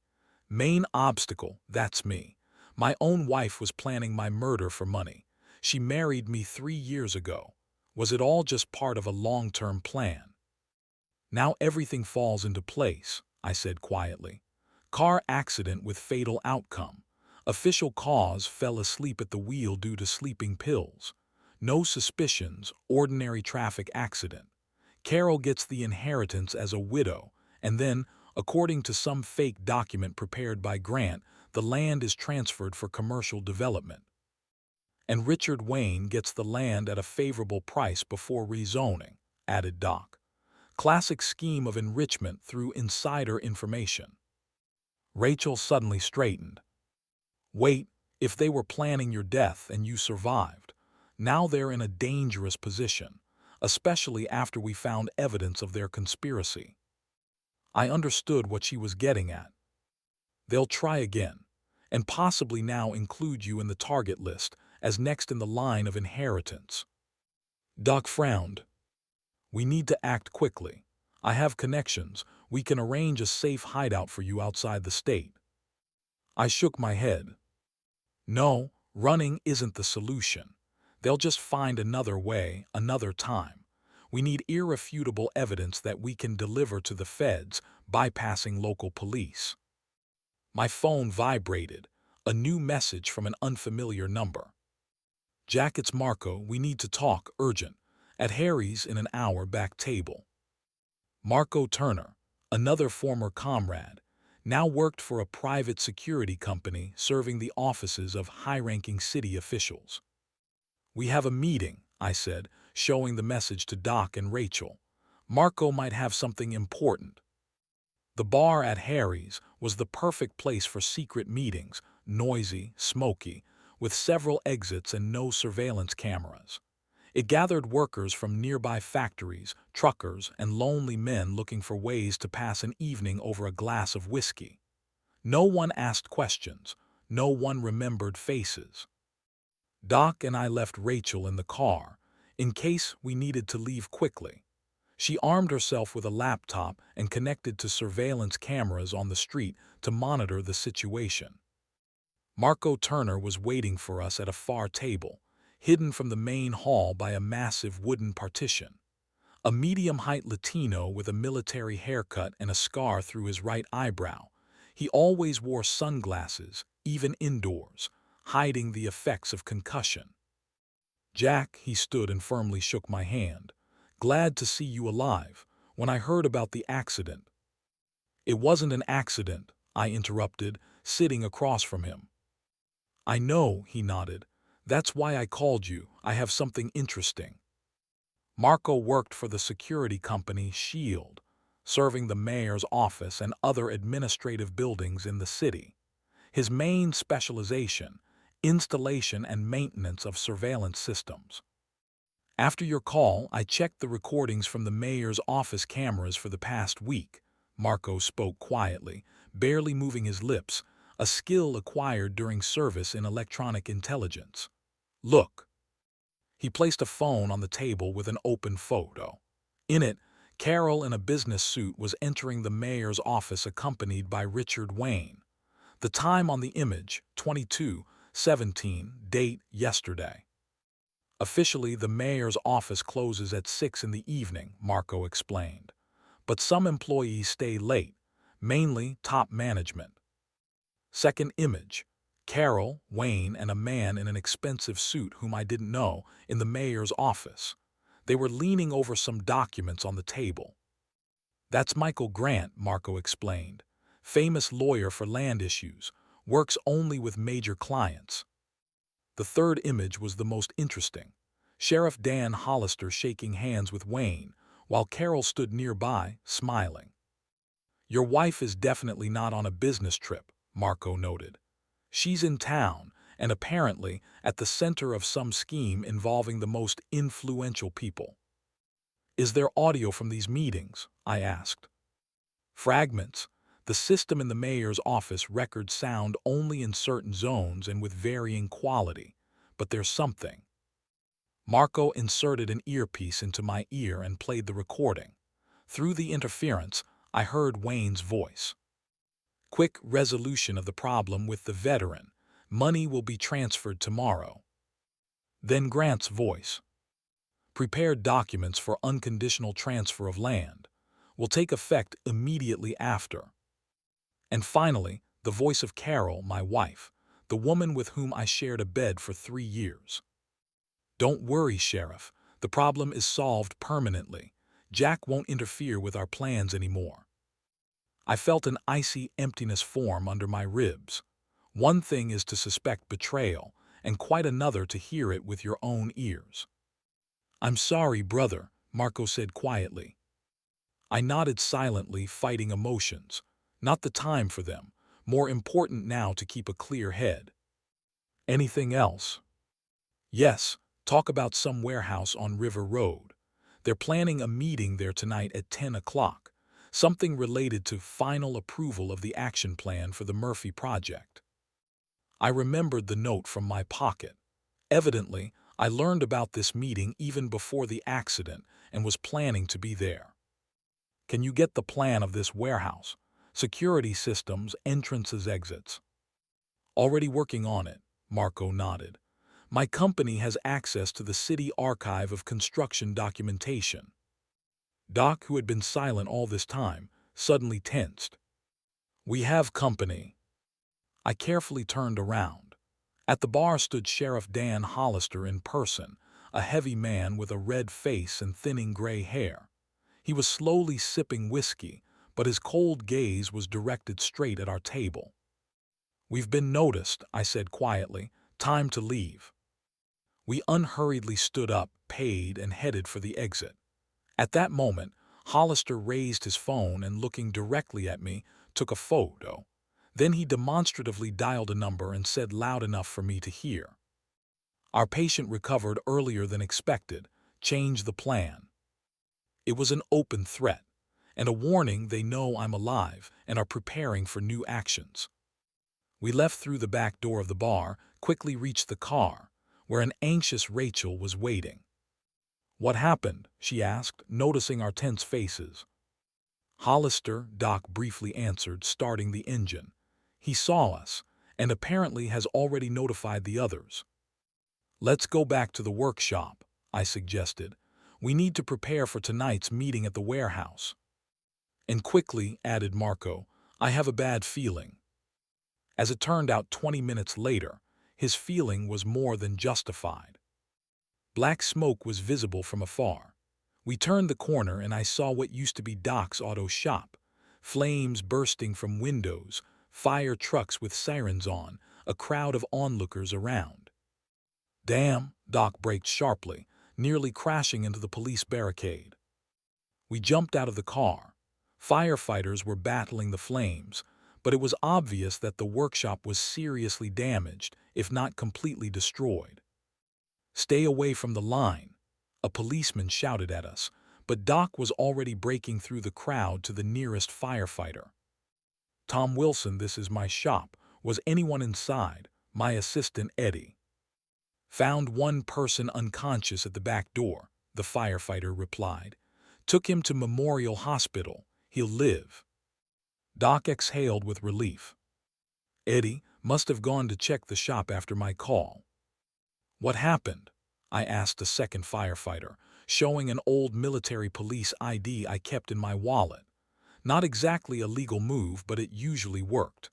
Main obstacle, that's me. My own wife was planning my murder for money. She married me 3 years ago. Was it all just part of a long-term plan? Now everything falls into place, I said quietly. Car accident with fatal outcome. Official cause: fell asleep at the wheel due to sleeping pills. No suspicions, ordinary traffic accident. Carol gets the inheritance as a widow, and then, according to some fake document prepared by Grant, the land is transferred for commercial development. And Richard Wayne gets the land at a favorable price before rezoning, added Doc. Classic scheme of enrichment through insider information. Rachel suddenly straightened. Wait, if they were planning your death and you survived, now they're in a dangerous position, especially after we found evidence of their conspiracy. I understood what she was getting at. They'll try again, and possibly now include you in the target list as next in the line of inheritance. Doc frowned. We need to act quickly. I have connections. We can arrange a safe hideout for you outside the state. I shook my head. No, running isn't the solution. They'll just find another way, another time. We need irrefutable evidence that we can deliver to the feds, bypassing local police. My phone vibrated, a new message from an unfamiliar number. Jack, it's Marco. We need to talk, urgent. At Harry's in an hour, back table. Marco Turner, another former comrade, now worked for a private security company serving the offices of high-ranking city officials. We have a meeting, I said, showing the message to Doc and Rachel. Marco might have something important. The bar at Harry's was the perfect place for secret meetings, noisy, smoky, with several exits and no surveillance cameras. It gathered workers from nearby factories, truckers, and lonely men looking for ways to pass an evening over a glass of whiskey. No one asked questions. No one remembered faces. Doc and I left Rachel in the car, in case we needed to leave quickly. She armed herself with a laptop and connected to surveillance cameras on the street to monitor the situation. Marco Turner was waiting for us at a far table, hidden from the main hall by a massive wooden partition. A medium-height Latino with a military haircut and a scar through his right eyebrow. He always wore sunglasses, even indoors, hiding the effects of concussion. Jack, he stood and firmly shook my hand. Glad to see you alive. When I heard about the accident. It wasn't an accident, I interrupted, sitting across from him. I know, he nodded. That's why I called you. I have something interesting. Marco worked for the security company Shield, serving the mayor's office and other administrative buildings in the city. His main specialization, installation and maintenance of surveillance systems. After your call, I checked the recordings from the mayor's office cameras for the past week. Marco spoke quietly, barely moving his lips, a skill acquired during service in electronic intelligence. Look. He placed a phone on the table with an open photo. In it, Carol in a business suit was entering the mayor's office accompanied by Richard Wayne. The time on the image, 22:17, date yesterday. Officially, the mayor's office closes at 6 in the evening, Marco explained. But some employees stay late, mainly top management. Second image, Carol, Wayne, and a man in an expensive suit whom I didn't know in the mayor's office. They were leaning over some documents on the table. That's Michael Grant, Marco explained. Famous lawyer for land issues, works only with major clients. The third image was the most interesting. Sheriff Dan Hollister shaking hands with Wayne, while Carol stood nearby, smiling. Your wife is definitely not on a business trip, Marco noted. She's in town, and apparently at the center of some scheme involving the most influential people. Is there audio from these meetings? I asked. Fragments. The system in the mayor's office records sound only in certain zones and with varying quality, but there's something. Marco inserted an earpiece into my ear and played the recording. Through the interference, I heard Wayne's voice. Quick resolution of the problem with the veteran. Money will be transferred tomorrow. Then Grant's voice. Prepared documents for unconditional transfer of land. Will take effect immediately after. And finally, the voice of Carol, my wife, the woman with whom I shared a bed for 3 years. Don't worry, Sheriff. The problem is solved permanently. Jack won't interfere with our plans anymore. I felt an icy emptiness form under my ribs. One thing is to suspect betrayal, and quite another to hear it with your own ears. I'm sorry, brother, Marco said quietly. I nodded silently, fighting emotions. Not the time for them. More important now to keep a clear head. Anything else? Yes, talk about some warehouse on River Road. They're planning a meeting there tonight at 10 o'clock. Something related to final approval of the action plan for the Murphy project. I remembered the note from my pocket. Evidently, I learned about this meeting even before the accident and was planning to be there. Can you get the plan of this warehouse? Security systems, entrances, exits. Already working on it, Marco nodded. My company has access to the city archive of construction documentation. Doc, who had been silent all this time, suddenly tensed. We have company. I carefully turned around. At the bar stood Sheriff Dan Hollister in person, a heavy man with a red face and thinning gray hair. He was slowly sipping whiskey, but his cold gaze was directed straight at our table. We've been noticed, I said quietly. Time to leave. We unhurriedly stood up, paid, and headed for the exit. At that moment, Hollister raised his phone and, looking directly at me, took a photo. Then he demonstratively dialed a number and said loud enough for me to hear. Our patient recovered earlier than expected. Change the plan. It was an open threat, and a warning they know I'm alive and are preparing for new actions. We left through the back door of the bar, quickly reached the car, where an anxious Rachel was waiting. What happened? She asked, noticing our tense faces. Hollister, Doc briefly answered, starting the engine. He saw us, and apparently has already notified the others. Let's go back to the workshop, I suggested. We need to prepare for tonight's meeting at the warehouse. And quickly, added Marco, I have a bad feeling. As it turned out 20 minutes later, his feeling was more than justified. Black smoke was visible from afar. We turned the corner and I saw what used to be Doc's auto shop. Flames bursting from windows, fire trucks with sirens on, a crowd of onlookers around. Damn, Doc braked sharply, nearly crashing into the police barricade. We jumped out of the car. Firefighters were battling the flames, but it was obvious that the workshop was seriously damaged, if not completely destroyed. Stay away from the line, a policeman shouted at us, but Doc was already breaking through the crowd to the nearest firefighter. Tom Wilson, this is my shop. Was anyone inside? My assistant, Eddie. Found one person unconscious at the back door, the firefighter replied. Took him to Memorial Hospital. He'll live. Doc exhaled with relief. Eddie must have gone to check the shop after my call. What happened? I asked a second firefighter, showing an old military police ID I kept in my wallet. Not exactly a legal move, but it usually worked.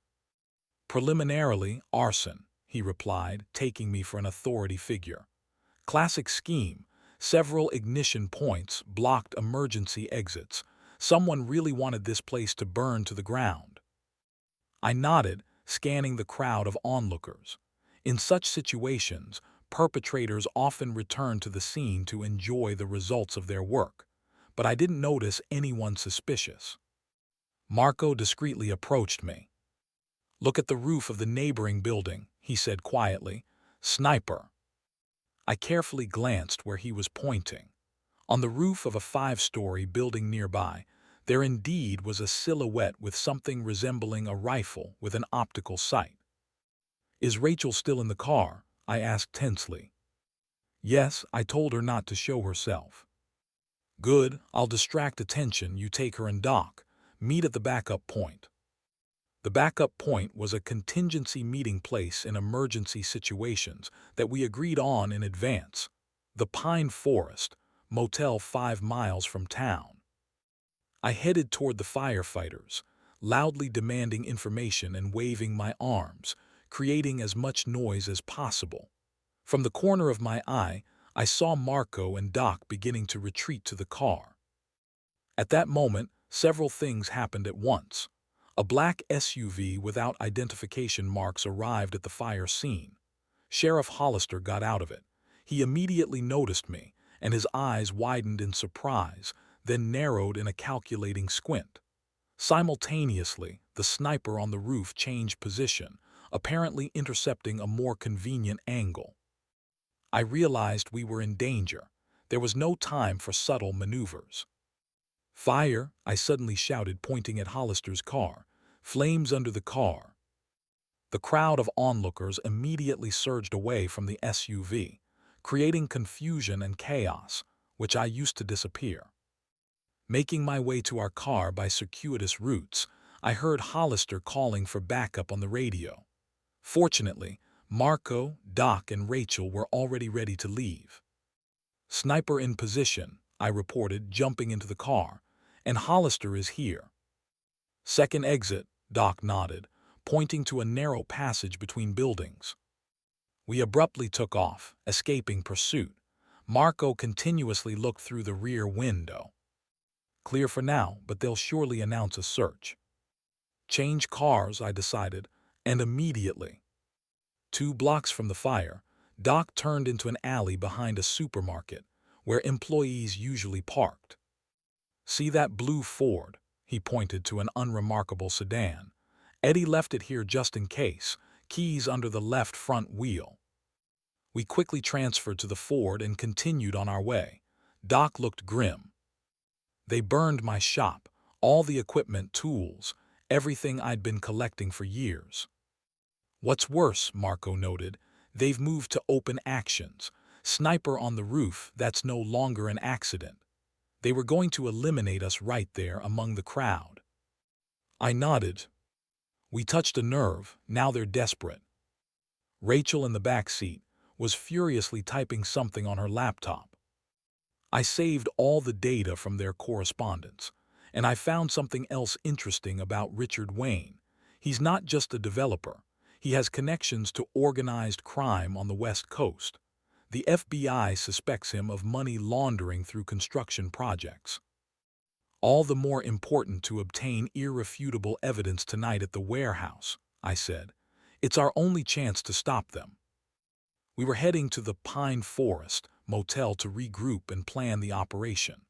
Preliminarily, arson, he replied, taking me for an authority figure. Classic scheme. Several ignition points blocked emergency exits. Someone really wanted this place to burn to the ground. I nodded, scanning the crowd of onlookers. In such situations, perpetrators often return to the scene to enjoy the results of their work. But I didn't notice anyone suspicious. Marco discreetly approached me. Look at the roof of the neighboring building, he said quietly. Sniper. I carefully glanced where he was pointing. On the roof of a 5-story building nearby, there indeed was a silhouette with something resembling a rifle with an optical sight. Is Rachel still in the car? I asked tensely. Yes, I told her not to show herself. Good, I'll distract attention. You take her and Doc. Meet at the backup point. The backup point was a contingency meeting place in emergency situations that we agreed on in advance. The Pine Forest, motel 5 miles from town. I headed toward the firefighters, loudly demanding information and waving my arms, creating as much noise as possible. From the corner of my eye, I saw Marco and Doc beginning to retreat to the car. At that moment, several things happened at once. A black SUV without identification marks arrived at the fire scene. Sheriff Hollister got out of it. He immediately noticed me, and his eyes widened in surprise, then narrowed in a calculating squint. Simultaneously, the sniper on the roof changed position, apparently intercepting a more convenient angle. I realized we were in danger. There was no time for subtle maneuvers. Fire, I suddenly shouted, pointing at Hollister's car. Flames under the car. The crowd of onlookers immediately surged away from the SUV, creating confusion and chaos, which I used to disappear. Making my way to our car by circuitous routes, I heard Hollister calling for backup on the radio. Fortunately, Marco, Doc, and Rachel were already ready to leave. Sniper in position, I reported, jumping into the car, and Hollister is here. Second exit, Doc nodded, pointing to a narrow passage between buildings. We abruptly took off, escaping pursuit. Marco continuously looked through the rear window. Clear for now, but they'll surely announce a search. Change cars, I decided, and immediately. 2 blocks from the fire, Doc turned into an alley behind a supermarket, where employees usually parked. See that blue Ford? He pointed to an unremarkable sedan. Eddie left it here just in case, keys under the left front wheel. We quickly transferred to the Ford and continued on our way. Doc looked grim. They burned my shop, all the equipment, tools, everything I'd been collecting for years. What's worse, Marco noted, they've moved to open actions. Sniper on the roof, that's no longer an accident. They were going to eliminate us right there among the crowd. I nodded. We touched a nerve, now they're desperate. Rachel in the back seat was furiously typing something on her laptop. I saved all the data from their correspondence, and I found something else interesting about Richard Wayne. He's not just a developer. He has connections to organized crime on the West Coast. The FBI suspects him of money laundering through construction projects. All the more important to obtain irrefutable evidence tonight at the warehouse, I said. It's our only chance to stop them. We were heading to the Pine Forest motel to regroup and plan the operation.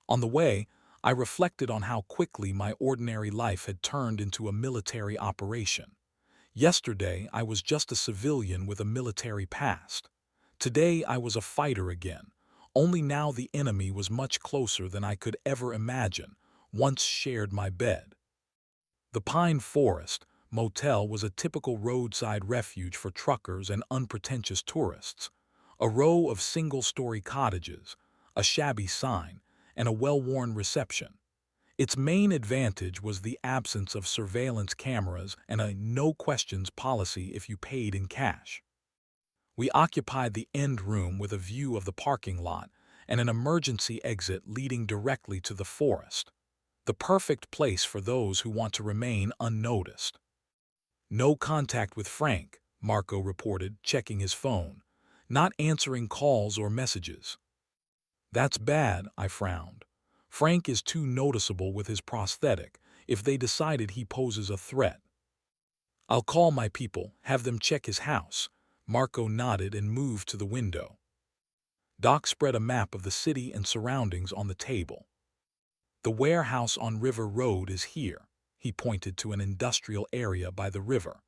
On the way, I reflected on how quickly my ordinary life had turned into a military operation. Yesterday, I was just a civilian with a military past. Today, I was a fighter again, only now the enemy was much closer than I could ever imagine, once shared my bed. The Pine Forest, motel was a typical roadside refuge for truckers and unpretentious tourists. A row of single-story cottages, a shabby sign, and a well-worn reception. Its main advantage was the absence of surveillance cameras and a no-questions policy if you paid in cash. We occupied the end room with a view of the parking lot and an emergency exit leading directly to the forest. The perfect place for those who want to remain unnoticed. No contact with Frank, Marco reported, checking his phone. Not answering calls or messages. That's bad, I frowned. Frank is too noticeable with his prosthetic if they decided he poses a threat. I'll call my people, have them check his house. Marco nodded and moved to the window. Doc spread a map of the city and surroundings on the table. The warehouse on River Road is here. He pointed to an industrial area by the river.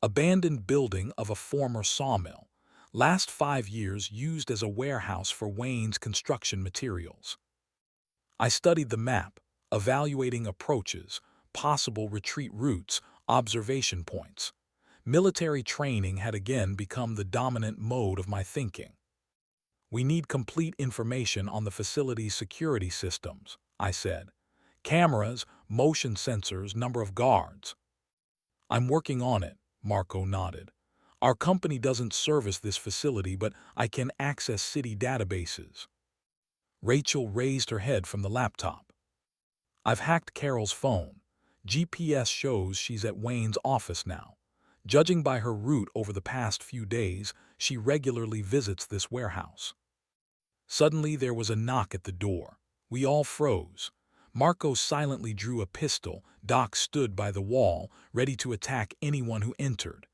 Abandoned building of a former sawmill. Last 5 years used as a warehouse for Wayne's construction materials. I studied the map, evaluating approaches, possible retreat routes, observation points. Military training had again become the dominant mode of my thinking. We need complete information on the facility's security systems, I said. Cameras, motion sensors, number of guards. I'm working on it, Marco nodded. Our company doesn't service this facility, but I can access city databases. Rachel raised her head from the laptop. I've hacked Carol's phone. GPS shows she's at Wayne's office now. Judging by her route over the past few days, she regularly visits this warehouse. Suddenly there was a knock at the door. We all froze. Marco silently drew a pistol. Doc stood by the wall, ready to attack anyone who entered.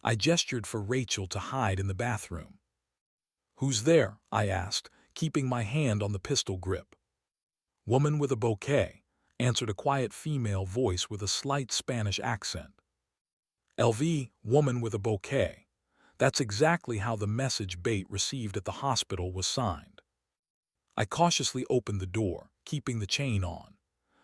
I gestured for Rachel to hide in the bathroom. "Who's there?" I asked, keeping my hand on the pistol grip. "Woman with a bouquet," answered a quiet female voice with a slight Spanish accent. LV, woman with a bouquet. That's exactly how the message Bate received at the hospital was signed. I cautiously opened the door, keeping the chain on.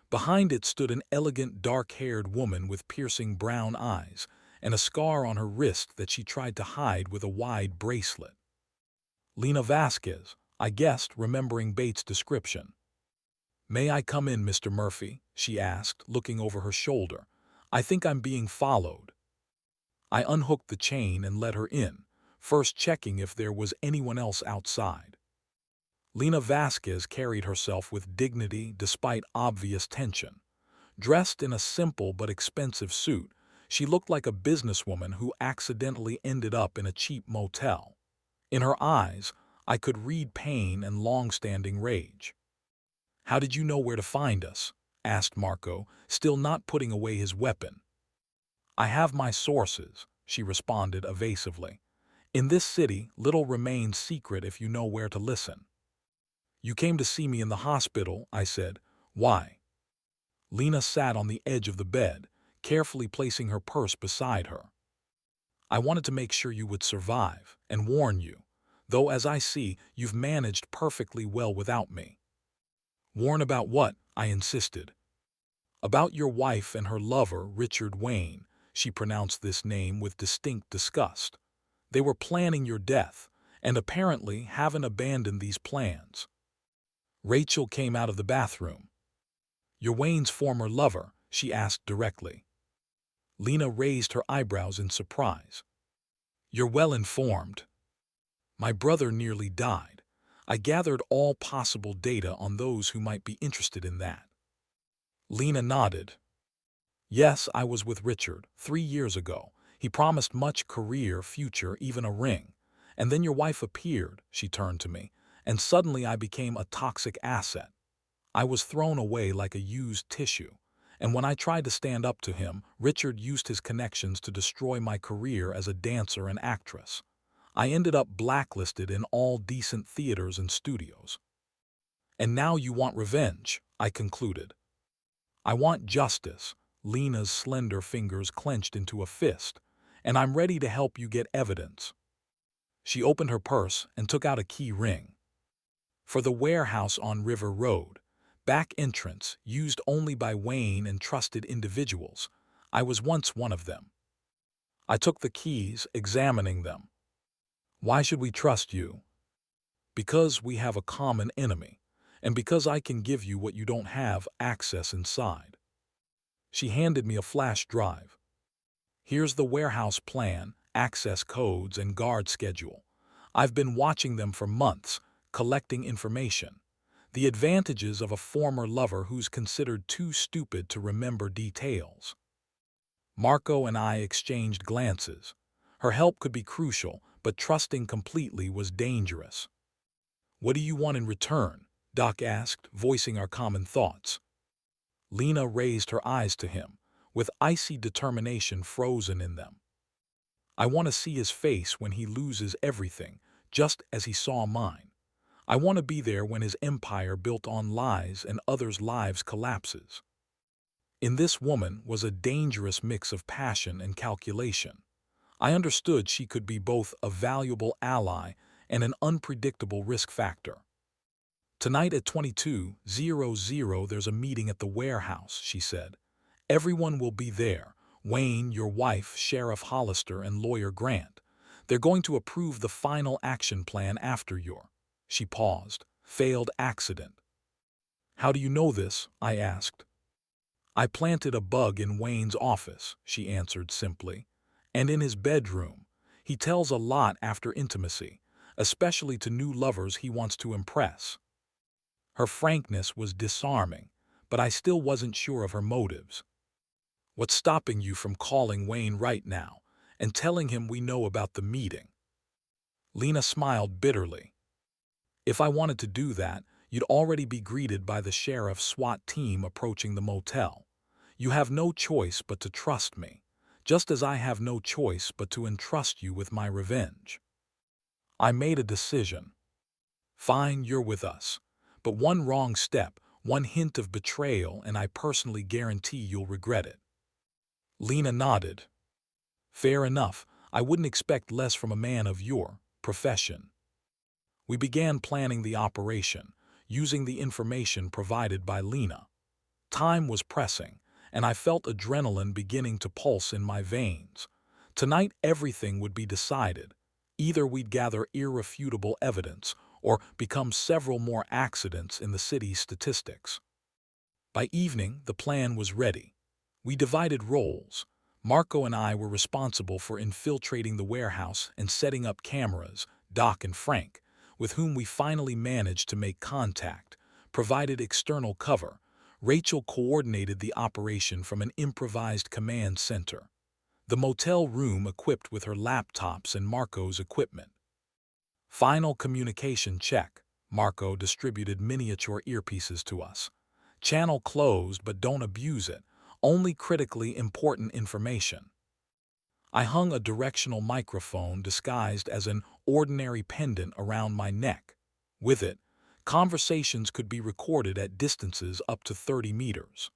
Behind it stood an elegant dark-haired woman with piercing brown eyes and a scar on her wrist that she tried to hide with a wide bracelet. Lena Vasquez, I guessed, remembering Bates' description. "May I come in, Mr. Murphy?" she asked, looking over her shoulder. "I think I'm being followed." I unhooked the chain and let her in, first checking if there was anyone else outside. Lena Vasquez carried herself with dignity despite obvious tension. Dressed in a simple but expensive suit, she looked like a businesswoman who accidentally ended up in a cheap motel. In her eyes, I could read pain and long-standing rage. "How did you know where to find us?" asked Marco, still not putting away his weapon. "I have my sources," she responded evasively. "In this city, little remains secret if you know where to listen." "You came to see me in the hospital," I said. "Why?" Lena sat on the edge of the bed, carefully placing her purse beside her. "I wanted to make sure you would survive, and warn you, though as I see, you've managed perfectly well without me." "Warn about what?" I insisted. "About your wife and her lover, Richard Wayne." She pronounced this name with distinct disgust. "They were planning your death, and apparently haven't abandoned these plans." Rachel came out of the bathroom. "You're Wayne's former lover?" she asked directly. Lena raised her eyebrows in surprise. "You're well informed." "My brother nearly died. I gathered all possible data on those who might be interested in that." Lena nodded. "Yes, I was with Richard 3 years ago. He promised much career, future, even a ring. And then your wife appeared," she turned to me, "and suddenly I became a toxic asset. I was thrown away like a used tissue. And when I tried to stand up to him, Richard used his connections to destroy my career as a dancer and actress. I ended up blacklisted in all decent theaters and studios." "And now you want revenge," I concluded. "I want justice." Lena's slender fingers clenched into a fist. "And I'm ready to help you get evidence." She opened her purse and took out a key ring. "For the warehouse on River Road. Back entrance, used only by Wayne and trusted individuals. I was once one of them. I took the keys, examining them. Why should we trust you? Because we have a common enemy, and because I can give you what you don't have access inside. She handed me a flash drive. Here's the warehouse plan, access codes, and guard schedule. I've been watching them for months, collecting information. The advantages of a former lover who's considered too stupid to remember details. Marco and I exchanged glances. Her help could be crucial, but trusting completely was dangerous. What do you want in return? Doc asked, voicing our common thoughts. Lena raised her eyes to him, with icy determination frozen in them. I want to see his face when he loses everything, just as he saw mine. I want to be there when his empire built on lies and others' lives collapses. In this woman was a dangerous mix of passion and calculation. I understood she could be both a valuable ally and an unpredictable risk factor. Tonight at 22:00, there's a meeting at the warehouse, she said. Everyone will be there. Wayne, your wife, Sheriff Hollister, and Lawyer Grant. They're going to approve the final action plan after your, she paused, failed accident. How do you know this? I asked. I planted a bug in Wayne's office, she answered simply. And in his bedroom. He tells a lot after intimacy, especially to new lovers he wants to impress. Her frankness was disarming, but I still wasn't sure of her motives. What's stopping you from calling Wayne right now and telling him we know about the meeting? Lena smiled bitterly. If I wanted to do that, you'd already be greeted by the sheriff's SWAT team approaching the motel. You have no choice but to trust me, just as I have no choice but to entrust you with my revenge. I made a decision. Fine, you're with us. But one wrong step, one hint of betrayal, and I personally guarantee you'll regret it. Lena nodded. Fair enough, I wouldn't expect less from a man of your profession. We began planning the operation, using the information provided by Lena. Time was pressing, and I felt adrenaline beginning to pulse in my veins. Tonight everything would be decided. Either we'd gather irrefutable evidence, or become several more accidents in the city's statistics. By evening, the plan was ready. We divided roles. Marco and I were responsible for infiltrating the warehouse and setting up cameras. Doc and Frank, with whom we finally managed to make contact, provided external cover. Rachel coordinated the operation from an improvised command center. The motel room equipped with her laptops and Marco's equipment. Final communication check. Marco distributed miniature earpieces to us. Channel closed, but don't abuse it. Only critically important information. I hung a directional microphone disguised as an ordinary pendant around my neck. With it, conversations could be recorded at distances up to 30 meters.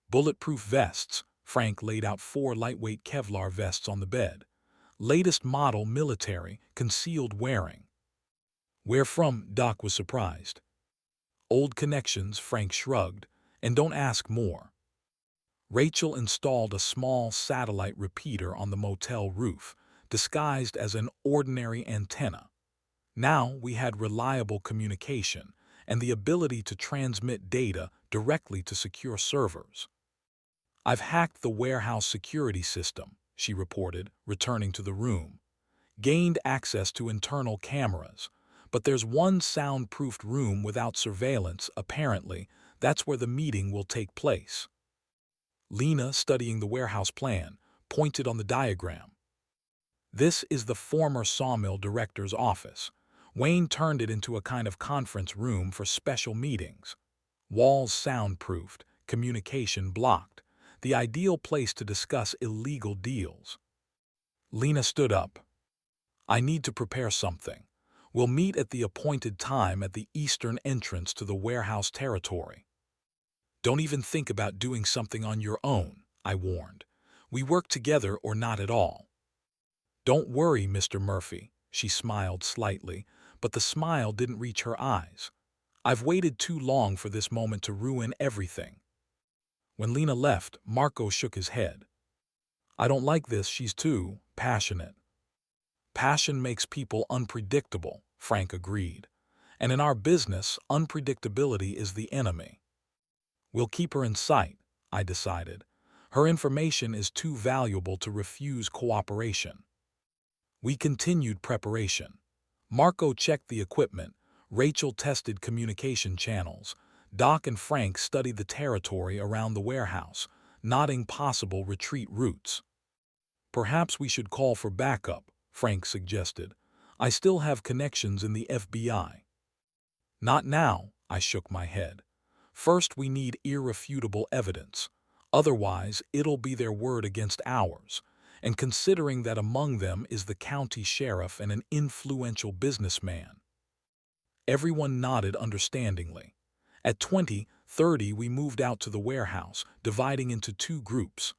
Bulletproof vests. Frank laid out 4 lightweight Kevlar vests on the bed. Latest model military, concealed wearing. Where from? Doc was surprised. Old connections, Frank shrugged, and don't ask more. Rachel installed a small satellite repeater on the motel roof, disguised as an ordinary antenna. Now we had reliable communication and the ability to transmit data directly to secure servers. I've hacked the warehouse security system, she reported, returning to the room. Gained access to internal cameras. But there's one soundproofed room without surveillance, apparently. That's where the meeting will take place. Lena, studying the warehouse plan, pointed on the diagram. This is the former sawmill director's office. Wayne turned it into a kind of conference room for special meetings. Walls soundproofed, communication blocked. The ideal place to discuss illegal deals. Lena stood up. I need to prepare something. We'll meet at the appointed time at the eastern entrance to the warehouse territory. Don't even think about doing something on your own, I warned. We work together or not at all. Don't worry, Mr. Murphy, she smiled slightly, but the smile didn't reach her eyes. I've waited too long for this moment to ruin everything. When Lena left, Marco shook his head. I don't like this, she's too passionate. Passion makes people unpredictable, Frank agreed. And in our business, unpredictability is the enemy. We'll keep her in sight, I decided. Her information is too valuable to refuse cooperation. We continued preparation. Marco checked the equipment, Rachel tested communication channels, Doc and Frank studied the territory around the warehouse, noting possible retreat routes. Perhaps we should call for backup, Frank suggested. I still have connections in the FBI. Not now, I shook my head. First, we need irrefutable evidence. Otherwise, it'll be their word against ours. And considering that among them is the county sheriff and an influential businessman. Everyone nodded understandingly. At 20:30, we moved out to the warehouse, dividing into two groups.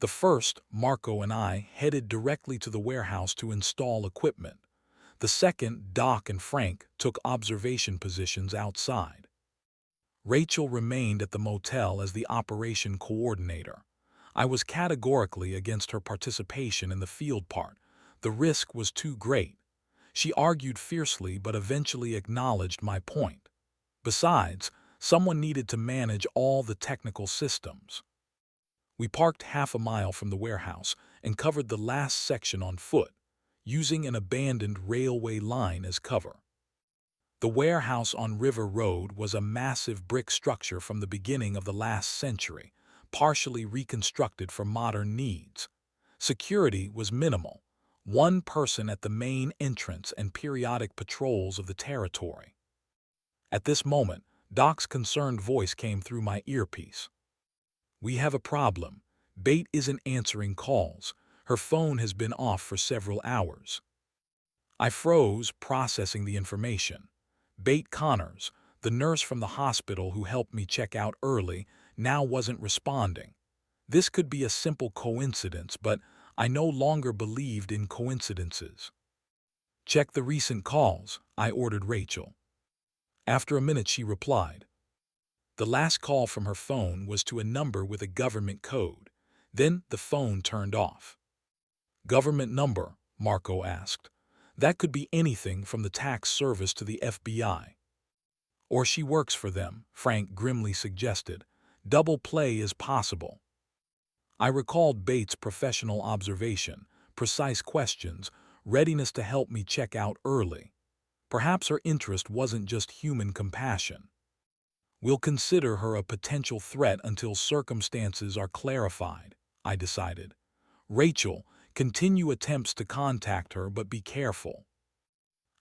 The first, Marco and I, headed directly to the warehouse to install equipment. The second, Doc and Frank, took observation positions outside. Rachel remained at the motel as the operation coordinator. I was categorically against her participation in the field part. The risk was too great. She argued fiercely but eventually acknowledged my point. Besides, someone needed to manage all the technical systems. We parked half a mile from the warehouse and covered the last section on foot, using an abandoned railway line as cover. The warehouse on River Road was a massive brick structure from the beginning of the last century, partially reconstructed for modern needs. Security was minimal, one person at the main entrance and periodic patrols of the territory. At this moment, Doc's concerned voice came through my earpiece. We have a problem. Bate isn't answering calls. Her phone has been off for several hours. I froze, processing the information. Bate Connors, the nurse from the hospital who helped me check out early, now wasn't responding. This could be a simple coincidence, but I no longer believed in coincidences. Check the recent calls, I ordered Rachel. After a minute she replied. The last call from her phone was to a number with a government code. Then the phone turned off. Government number? Marco asked. That could be anything from the tax service to the FBI. Or she works for them, Frank grimly suggested. Double play is possible. I recalled Bates' professional observation, precise questions, readiness to help me check out early. Perhaps her interest wasn't just human compassion. We'll consider her a potential threat until circumstances are clarified, I decided. Rachel, continue attempts to contact her, but be careful.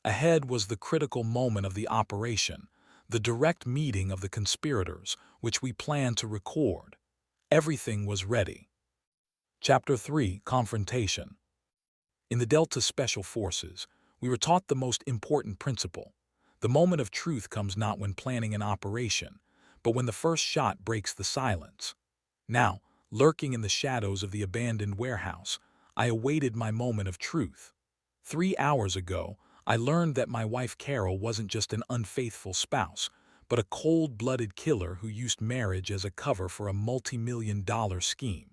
Ahead was the critical moment of the operation, the direct meeting of the conspirators, which we planned to record. Everything was ready. Chapter 3: Confrontation. In the Delta Special Forces, we were taught the most important principle. The moment of truth comes not when planning an operation, but when the first shot breaks the silence. Now, lurking in the shadows of the abandoned warehouse, I awaited my moment of truth. 3 hours ago, I learned that my wife Carol wasn't just an unfaithful spouse, but a cold-blooded killer who used marriage as a cover for a multi-million-dollar scheme.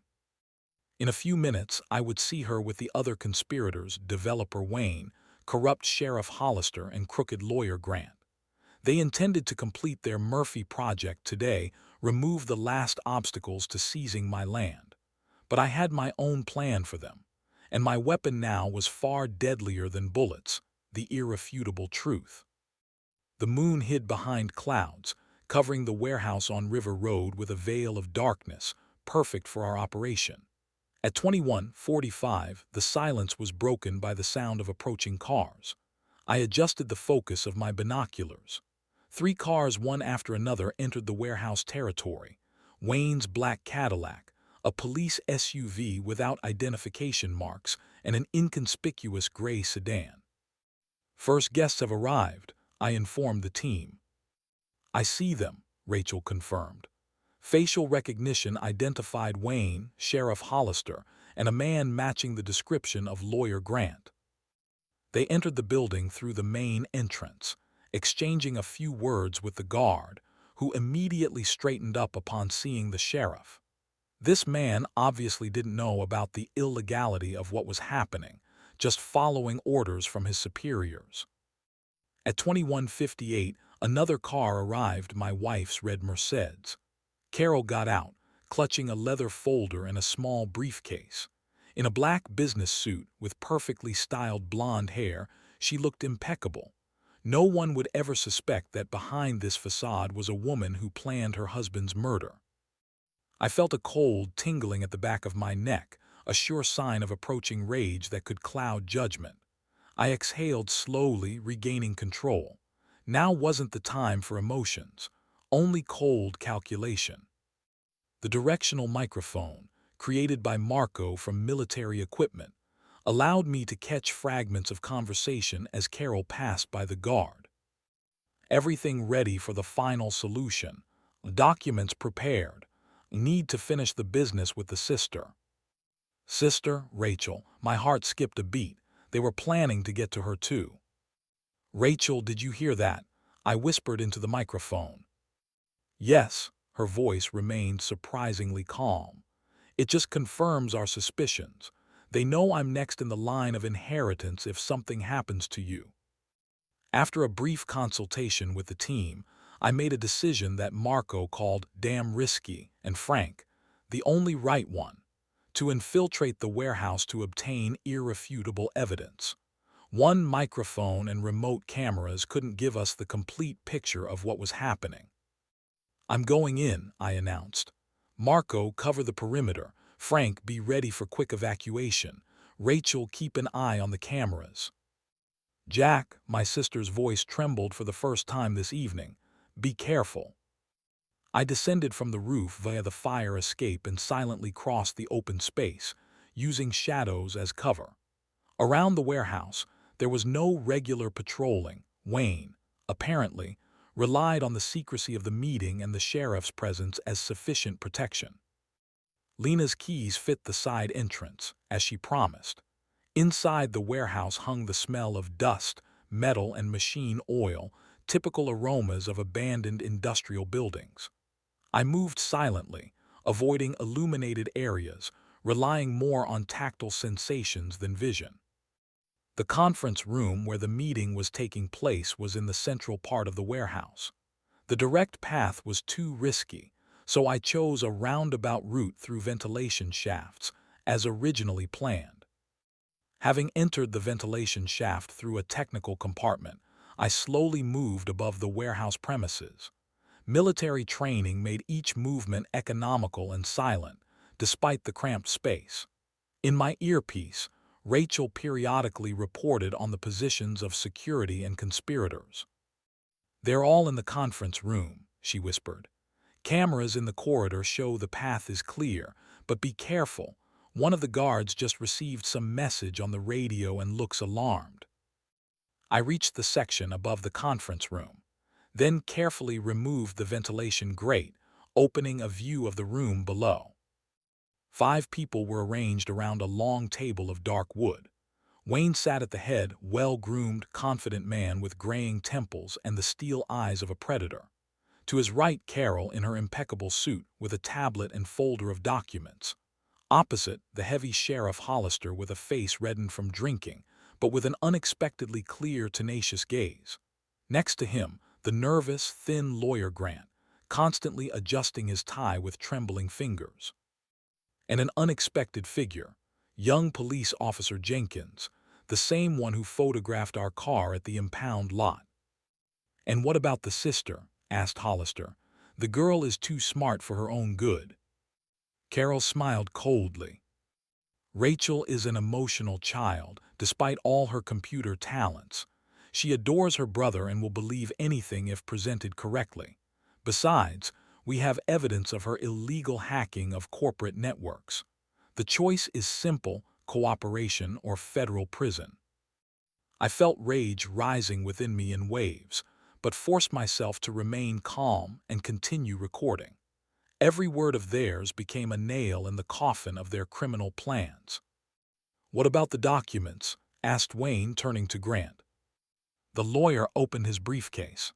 In a few minutes, I would see her with the other conspirators, developer Wayne, corrupt Sheriff Hollister, and crooked lawyer Grant. They intended to complete their Murphy project today, remove the last obstacles to seizing my land. But I had my own plan for them, and my weapon now was far deadlier than bullets, the irrefutable truth. The moon hid behind clouds, covering the warehouse on River Road with a veil of darkness, perfect for our operation. At 21:45, the silence was broken by the sound of approaching cars. I adjusted the focus of my binoculars. 3 cars, one after another, entered the warehouse territory. Wayne's black Cadillac, a police SUV without identification marks, and an inconspicuous gray sedan. First guests have arrived, I informed the team. I see them, Rachel confirmed. Facial recognition identified Wayne, Sheriff Hollister, and a man matching the description of lawyer Grant. They entered the building through the main entrance, exchanging a few words with the guard, who immediately straightened up upon seeing the sheriff. This man obviously didn't know about the illegality of what was happening, just following orders from his superiors. At 21:58, another car arrived, my wife's red Mercedes. Carol got out, clutching a leather folder and a small briefcase. In a black business suit with perfectly styled blonde hair, she looked impeccable. No one would ever suspect that behind this facade was a woman who planned her husband's murder. I felt a cold tingling at the back of my neck, a sure sign of approaching rage that could cloud judgment. I exhaled slowly, regaining control. Now wasn't the time for emotions, only cold calculation. The directional microphone, created by Marco from Military Equipment, allowed me to catch fragments of conversation as Carol passed by the guard. Everything ready for the final solution. Documents prepared. Need to finish the business with the sister. Sister, Rachel, my heart skipped a beat. They were planning to get to her too. Rachel, did you hear that? I whispered into the microphone. Yes, her voice remained surprisingly calm. It just confirms our suspicions. They know I'm next in the line of inheritance if something happens to you. After a brief consultation with the team, I made a decision that Marco called damn risky and frank, the only right one, to infiltrate the warehouse to obtain irrefutable evidence. One microphone and remote cameras couldn't give us the complete picture of what was happening. I'm going in, I announced. Marco, cover the perimeter. Frank, be ready for quick evacuation. Rachel, keep an eye on the cameras. Jack, my sister's voice trembled for the first time this evening. Be careful. I descended from the roof via the fire escape and silently crossed the open space, using shadows as cover. Around the warehouse, there was no regular patrolling. Wayne, apparently, relied on the secrecy of the meeting and the sheriff's presence as sufficient protection. Lena's keys fit the side entrance, as she promised. Inside the warehouse hung the smell of dust, metal, and machine oil, typical aromas of abandoned industrial buildings. I moved silently, avoiding illuminated areas, relying more on tactile sensations than vision. The conference room where the meeting was taking place was in the central part of the warehouse. The direct path was too risky, so I chose a roundabout route through ventilation shafts, as originally planned. Having entered the ventilation shaft through a technical compartment, I slowly moved above the warehouse premises. Military training made each movement economical and silent, despite the cramped space. In my earpiece, Rachel periodically reported on the positions of security and conspirators. They're all in the conference room, she whispered. Cameras in the corridor show the path is clear, but be careful. One of the guards just received some message on the radio and looks alarmed. I reached the section above the conference room, then carefully removed the ventilation grate, opening a view of the room below. 5 people were arranged around a long table of dark wood. Wayne sat at the head, well-groomed, confident man with graying temples and the steel eyes of a predator. To his right, Carol in her impeccable suit with a tablet and folder of documents. Opposite, the heavy Sheriff Hollister with a face reddened from drinking, but with an unexpectedly clear, tenacious gaze. Next to him, the nervous, thin lawyer Grant, constantly adjusting his tie with trembling fingers. And an unexpected figure, young police officer Jenkins, the same one who photographed our car at the impound lot. "And what about the sister?" asked Hollister. "The girl is too smart for her own good." Carol smiled coldly. "Rachel is an emotional child, despite all her computer talents. She adores her brother and will believe anything if presented correctly. Besides, we have evidence of her illegal hacking of corporate networks. The choice is simple: cooperation or federal prison." I felt rage rising within me in waves, but forced myself to remain calm and continue recording. Every word of theirs became a nail in the coffin of their criminal plans. "What about the documents?" asked Wayne, turning to Grant. The lawyer opened his briefcase.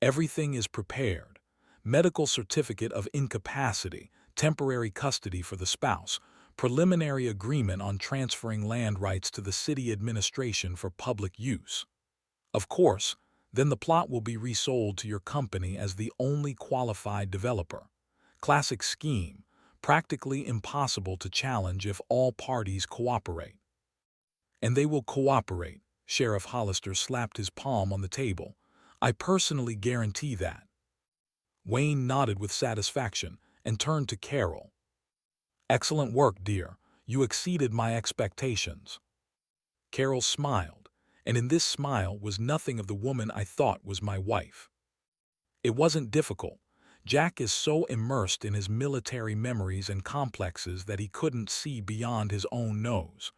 "Everything is prepared. Medical certificate of incapacity, temporary custody for the spouse, preliminary agreement on transferring land rights to the city administration for public use. Of course, then the plot will be resold to your company as the only qualified developer. Classic scheme, practically impossible to challenge if all parties cooperate. And they will cooperate. Sheriff Hollister slapped his palm on the table. I personally guarantee that. Wayne nodded with satisfaction and turned to Carol. Excellent work, dear. You exceeded my expectations. Carol smiled, and in this smile was nothing of the woman I thought was my wife. It wasn't difficult. Jack is so immersed in his military memories and complexes that he couldn't see beyond his own nose.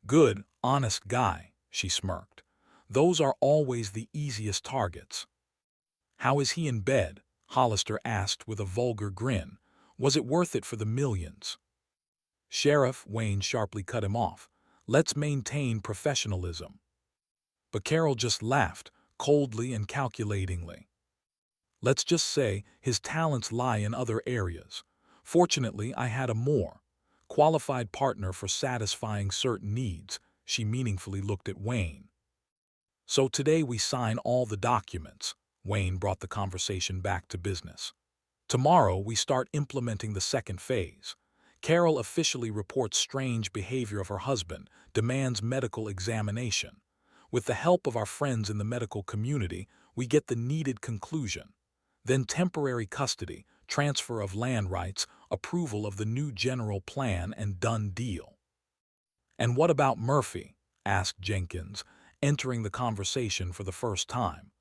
Good, honest guy, she smirked. Those are always the easiest targets. How is he in bed? Hollister asked with a vulgar grin. Was it worth it for the millions? Sheriff, Wayne sharply cut him off. Let's maintain professionalism. But Carol just laughed, coldly and calculatingly. Let's just say his talents lie in other areas. Fortunately, I had a more qualified partner for satisfying certain needs. She meaningfully looked at Wayne. So today we sign all the documents. Wayne brought the conversation back to business. Tomorrow we start implementing the second phase. Carol officially reports strange behavior of her husband, demands medical examination. With the help of our friends in the medical community, we get the needed conclusion. Then temporary custody, transfer of land rights, approval of the new general plan, and done deal. And what about Murphy? Asked Jenkins, entering the conversation for the first time.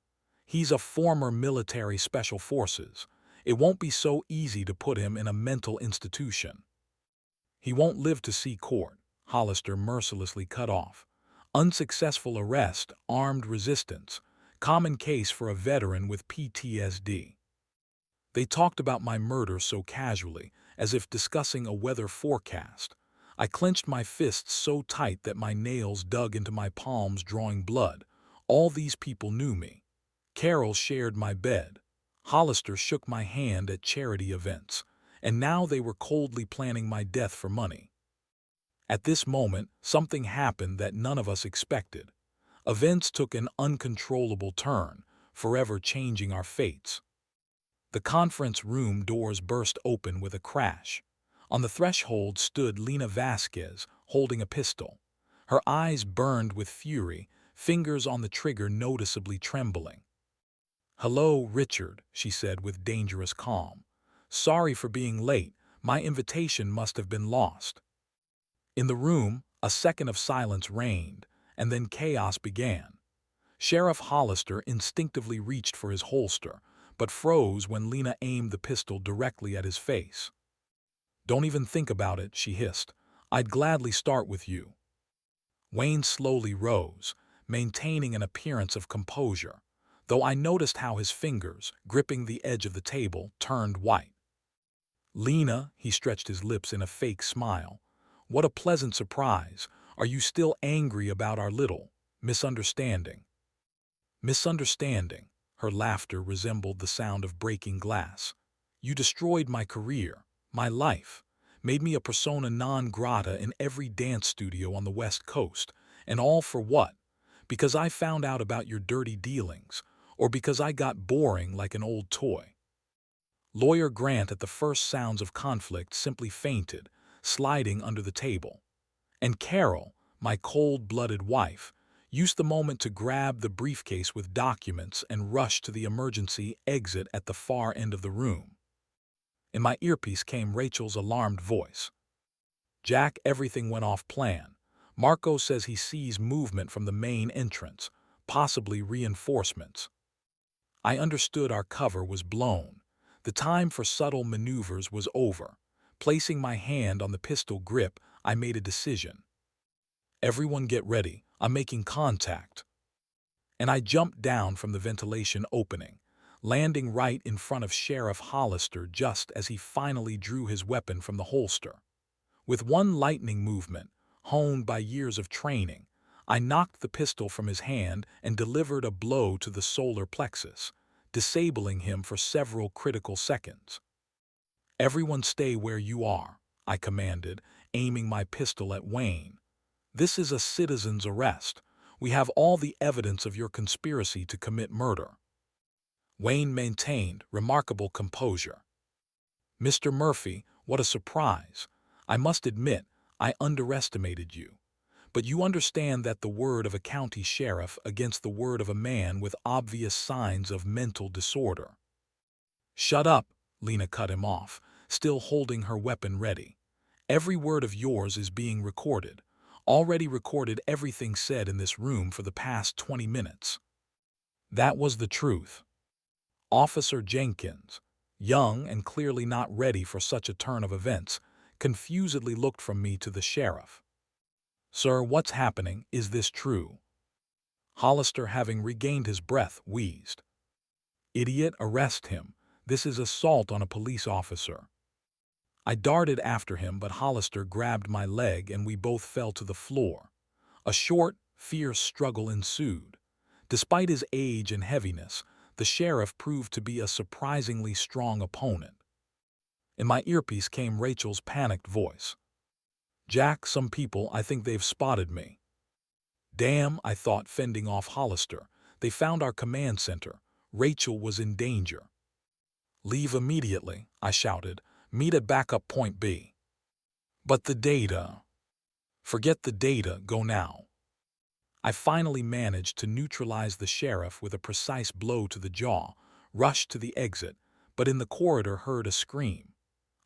He's a former military special forces. It won't be so easy to put him in a mental institution. He won't live to see court, Hollister mercilessly cut off. Unsuccessful arrest, armed resistance, common case for a veteran with PTSD. They talked about my murder so casually, as if discussing a weather forecast. I clenched my fists so tight that my nails dug into my palms, drawing blood. All these people knew me. Carol shared my bed. Hollister shook my hand at charity events, and now they were coldly planning my death for money. At this moment, something happened that none of us expected. Events took an uncontrollable turn, forever changing our fates. The conference room doors burst open with a crash. On the threshold stood Lena Vasquez, holding a pistol. Her eyes burned with fury, fingers on the trigger noticeably trembling. "Hello, Richard," she said with dangerous calm. "Sorry for being late. My invitation must have been lost." In the room, a second of silence reigned, and then chaos began. Sheriff Hollister instinctively reached for his holster, but froze when Lena aimed the pistol directly at his face. "Don't even think about it," she hissed. "I'd gladly start with you." Wayne slowly rose, maintaining an appearance of composure, though I noticed how his fingers, gripping the edge of the table, turned white. "Lena," he stretched his lips in a fake smile. "What a pleasant surprise. Are you still angry about our little misunderstanding?" "Misunderstanding?" Her laughter resembled the sound of breaking glass. "You destroyed my career, my life, made me a persona non grata in every dance studio on the West Coast, and all for what? Because I found out about your dirty dealings, or because I got boring like an old toy?" Lawyer Grant, at the first sounds of conflict, simply fainted, sliding under the table. And Carol, my cold-blooded wife, used the moment to grab the briefcase with documents and rush to the emergency exit at the far end of the room. In my earpiece came Rachel's alarmed voice. "Jack, everything went off plan. Marco says he sees movement from the main entrance, possibly reinforcements." I understood our cover was blown. The time for subtle maneuvers was over. Placing my hand on the pistol grip, I made a decision. "Everyone get ready. I'm making contact." And I jumped down from the ventilation opening, landing right in front of Sheriff Hollister just as he finally drew his weapon from the holster. With one lightning movement, honed by years of training, I knocked the pistol from his hand and delivered a blow to the solar plexus, disabling him for several critical seconds. Everyone stay where you are, I commanded, aiming my pistol at Wayne. This is a citizen's arrest. We have all the evidence of your conspiracy to commit murder. Wayne maintained remarkable composure. Mr. Murphy, what a surprise. I must admit, I underestimated you. But you understand that the word of a county sheriff against the word of a man with obvious signs of mental disorder. Shut up, Lena cut him off, still holding her weapon ready. Every word of yours is being recorded. Already recorded everything said in this room for the past 20 minutes. That was the truth. Officer Jenkins, young and clearly not ready for such a turn of events, confusedly looked from me to the sheriff. Sir, what's happening? Is this true? Hollister, having regained his breath, wheezed. Idiot, arrest him. This is assault on a police officer. I darted after him, but Hollister grabbed my leg and we both fell to the floor. A short, fierce struggle ensued. Despite his age and heaviness, the sheriff proved to be a surprisingly strong opponent. In my earpiece came Rachel's panicked voice. Jack, some people, I think they've spotted me. Damn, I thought, fending off Hollister. They found our command center. Rachel was in danger. Leave immediately, I shouted. Meet at backup point B. But the data. Forget the data, go now. I finally managed to neutralize the sheriff with a precise blow to the jaw, rushed to the exit, but in the corridor heard a scream.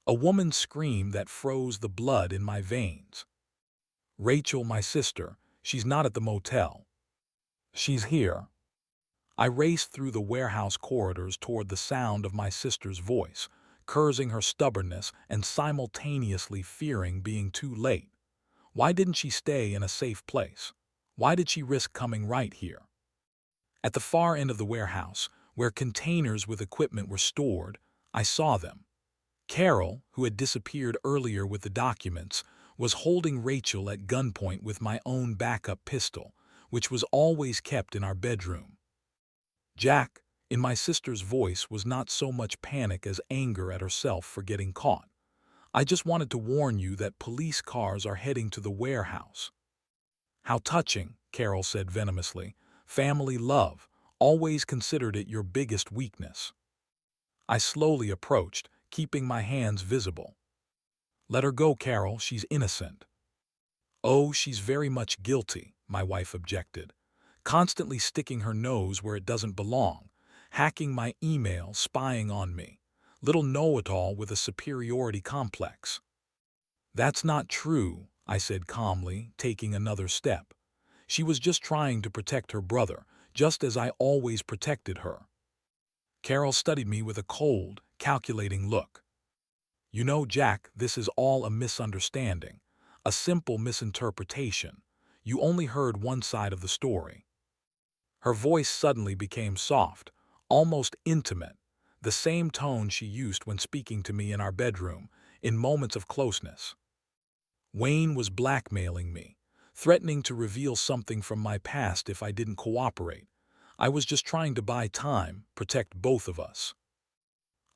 A woman's scream that froze the blood in my veins. Rachel, my sister, she's not at the motel. She's here. I raced through the warehouse corridors toward the sound of my sister's voice, cursing her stubbornness and simultaneously fearing being too late. Why didn't she stay in a safe place? Why did she risk coming right here? At the far end of the warehouse, where containers with equipment were stored, I saw them. Carol, who had disappeared earlier with the documents, was holding Rachel at gunpoint with my own backup pistol, which was always kept in our bedroom. Jack, in my sister's voice, was not so much panic as anger at herself for getting caught. I just wanted to warn you that police cars are heading to the warehouse. How touching, Carol said venomously. Family love. Always considered it your biggest weakness. I slowly approached, keeping my hands visible. Let her go, Carol, she's innocent. Oh, she's very much guilty, my wife objected. Constantly sticking her nose where it doesn't belong, hacking my email, spying on me. Little know-it-all with a superiority complex. That's not true, I said calmly, taking another step. She was just trying to protect her brother, just as I always protected her. Carol studied me with a cold, calculating look. You know, Jack, this is all a misunderstanding, a simple misinterpretation. You only heard one side of the story. Her voice suddenly became soft, almost intimate, the same tone she used when speaking to me in our bedroom, in moments of closeness. Wayne was blackmailing me, threatening to reveal something from my past if I didn't cooperate. I was just trying to buy time, protect both of us.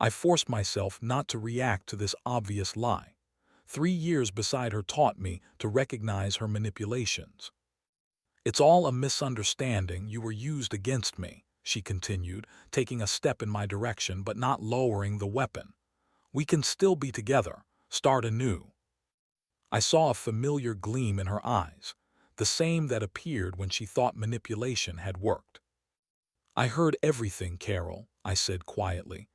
I forced myself not to react to this obvious lie. 3 years beside her taught me to recognize her manipulations. It's all a misunderstanding. You were used against me, she continued, taking a step in my direction but not lowering the weapon. We can still be together, start anew. I saw a familiar gleam in her eyes, the same that appeared when she thought manipulation had worked. I heard everything, Carol, I said quietly.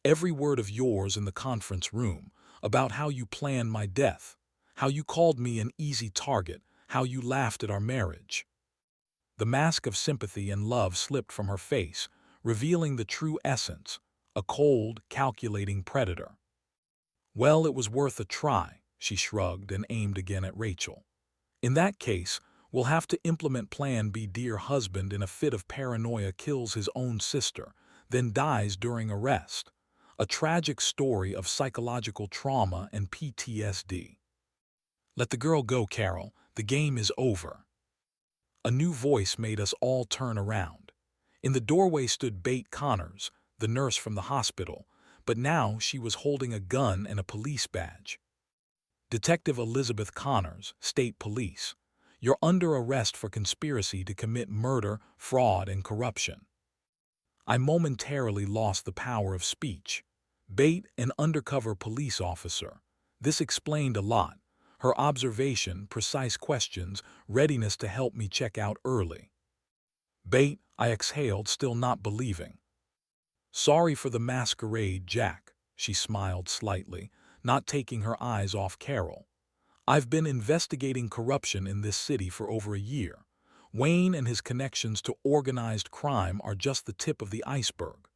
Every word of yours in the conference room, about how you planned my death, how you called me an easy target, how you laughed at our marriage. The mask of sympathy and love slipped from her face, revealing the true essence, a cold, calculating predator. Well, it was worth a try, she shrugged and aimed again at Rachel. In that case, we'll have to implement Plan B. Dear husband in a fit of paranoia kills his own sister, then dies during arrest. A tragic story of psychological trauma and PTSD. Let the girl go, Carol. The game is over. A new voice made us all turn around. In the doorway stood Bate Connors, the nurse from the hospital, but now she was holding a gun and a police badge. Detective Elizabeth Connors, State Police. You're under arrest for conspiracy to commit murder, fraud, and corruption. I momentarily lost the power of speech. Bate, an undercover police officer. This explained a lot. Her observation, precise questions, readiness to help me check out early. Bate, I exhaled, still not believing. Sorry for the masquerade, Jack, she smiled slightly, not taking her eyes off Carol. I've been investigating corruption in this city for over a year. Wayne and his connections to organized crime are just the tip of the iceberg.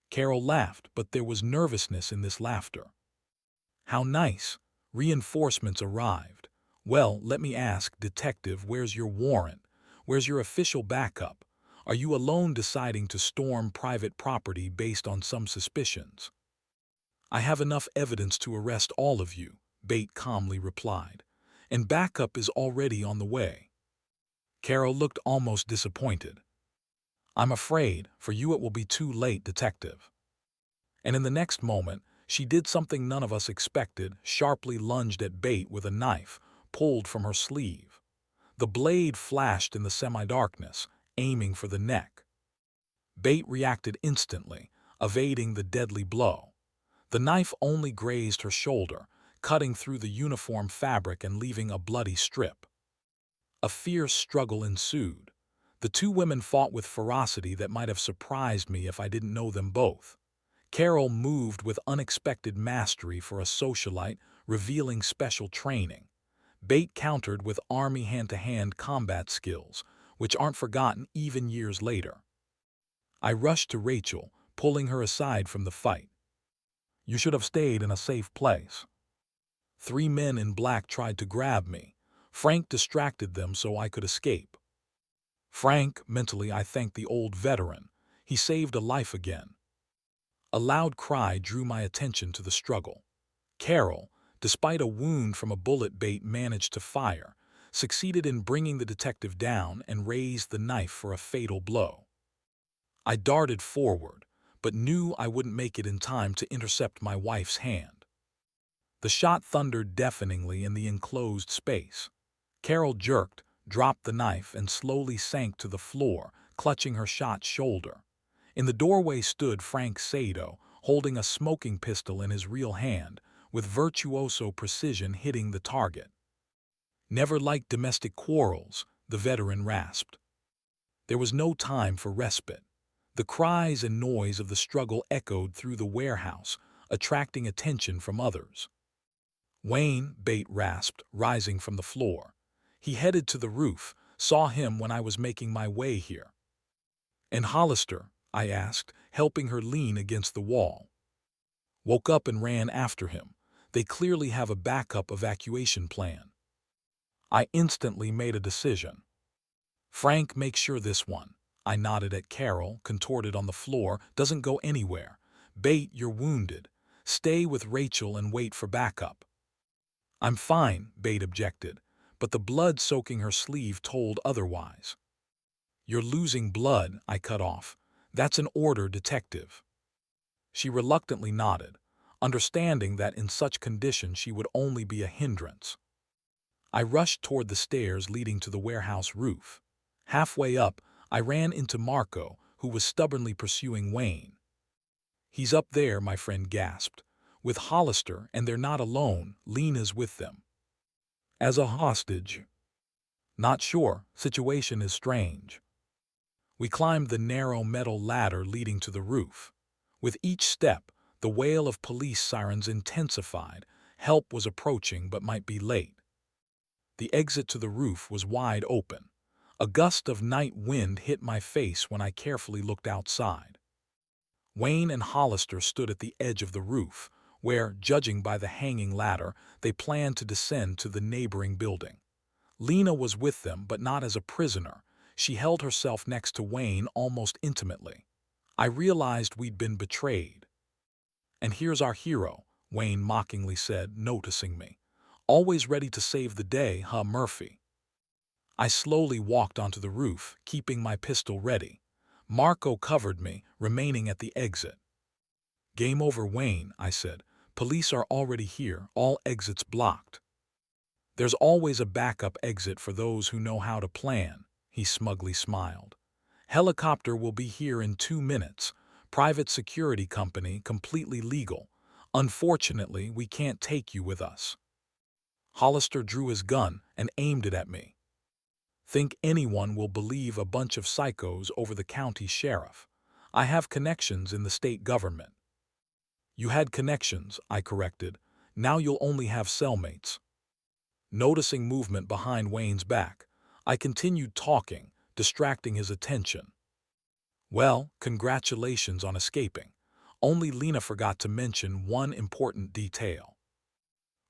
Carol laughed, but there was nervousness in this laughter. How nice. Reinforcements arrived. Well, let me ask, Detective, where's your warrant? Where's your official backup? Are you alone deciding to storm private property based on some suspicions? I have enough evidence to arrest all of you, Bate calmly replied, and backup is already on the way. Carol looked almost disappointed. I'm afraid, for you it will be too late, Detective. And in the next moment, she did something none of us expected, sharply lunged at Bate with a knife, pulled from her sleeve. The blade flashed in the semi-darkness, aiming for the neck. Bate reacted instantly, evading the deadly blow. The knife only grazed her shoulder, cutting through the uniform fabric and leaving a bloody strip. A fierce struggle ensued. The two women fought with ferocity that might have surprised me if I didn't know them both. Carol moved with unexpected mastery for a socialite, revealing special training. Bate countered with Army hand-to-hand combat skills, which aren't forgotten even years later. I rushed to Rachel, pulling her aside from the fight. You should have stayed in a safe place. Three men in black tried to grab me. Frank distracted them so I could escape. Frank, mentally I thanked the old veteran. He saved a life again. A loud cry drew my attention to the struggle. Carol, despite a wound from a bullet Bate managed to fire, succeeded in bringing the detective down and raised the knife for a fatal blow. I darted forward, but knew I wouldn't make it in time to intercept my wife's hand. The shot thundered deafeningly in the enclosed space. Carol jerked, dropped the knife, and slowly sank to the floor, clutching her shot shoulder. In the doorway stood Frank Sado, holding a smoking pistol in his real hand, with virtuoso precision hitting the target. Never liked domestic quarrels, the veteran rasped. There was no time for respite. The cries and noise of the struggle echoed through the warehouse, attracting attention from others. Wayne, Bate rasped, rising from the floor. He headed to the roof, saw him when I was making my way here. And Hollister, I asked, helping her lean against the wall. Woke up and ran after him. They clearly have a backup evacuation plan. I instantly made a decision. Frank, make sure this one. I nodded at Carol, contorted on the floor, doesn't go anywhere. Bate, you're wounded. Stay with Rachel and wait for backup. I'm fine, Bate objected, but the blood soaking her sleeve told otherwise. You're losing blood, I cut off. That's an order, Detective. She reluctantly nodded, understanding that in such condition she would only be a hindrance. I rushed toward the stairs leading to the warehouse roof. Halfway up, I ran into Marco, who was stubbornly pursuing Wayne. He's up there, my friend gasped. With Hollister, and they're not alone, Lena's with them. As a hostage? Not sure, situation is strange. We climbed the narrow metal ladder leading to the roof. With each step, the wail of police sirens intensified. Help was approaching but might be late. The exit to the roof was wide open. A gust of night wind hit my face when I carefully looked outside. Wayne and Hollister stood at the edge of the roof, where, judging by the hanging ladder, they planned to descend to the neighboring building. Lena was with them, but not as a prisoner. She held herself next to Wayne almost intimately. I realized we'd been betrayed. And here's our hero, Wayne mockingly said, noticing me. Always ready to save the day, huh, Murphy? I slowly walked onto the roof, keeping my pistol ready. Marco covered me, remaining at the exit. Game over, Wayne, I said. Police are already here, all exits blocked. There's always a backup exit for those who know how to plan, he smugly smiled. Helicopter will be here in 2 minutes. Private security company, completely legal. Unfortunately, we can't take you with us. Hollister drew his gun and aimed it at me. Think anyone will believe a bunch of psychos over the county sheriff? I have connections in the state government. You had connections, I corrected. Now you'll only have cellmates. Noticing movement behind Wayne's back, I continued talking, distracting his attention. Well, congratulations on escaping. Only Lena forgot to mention one important detail.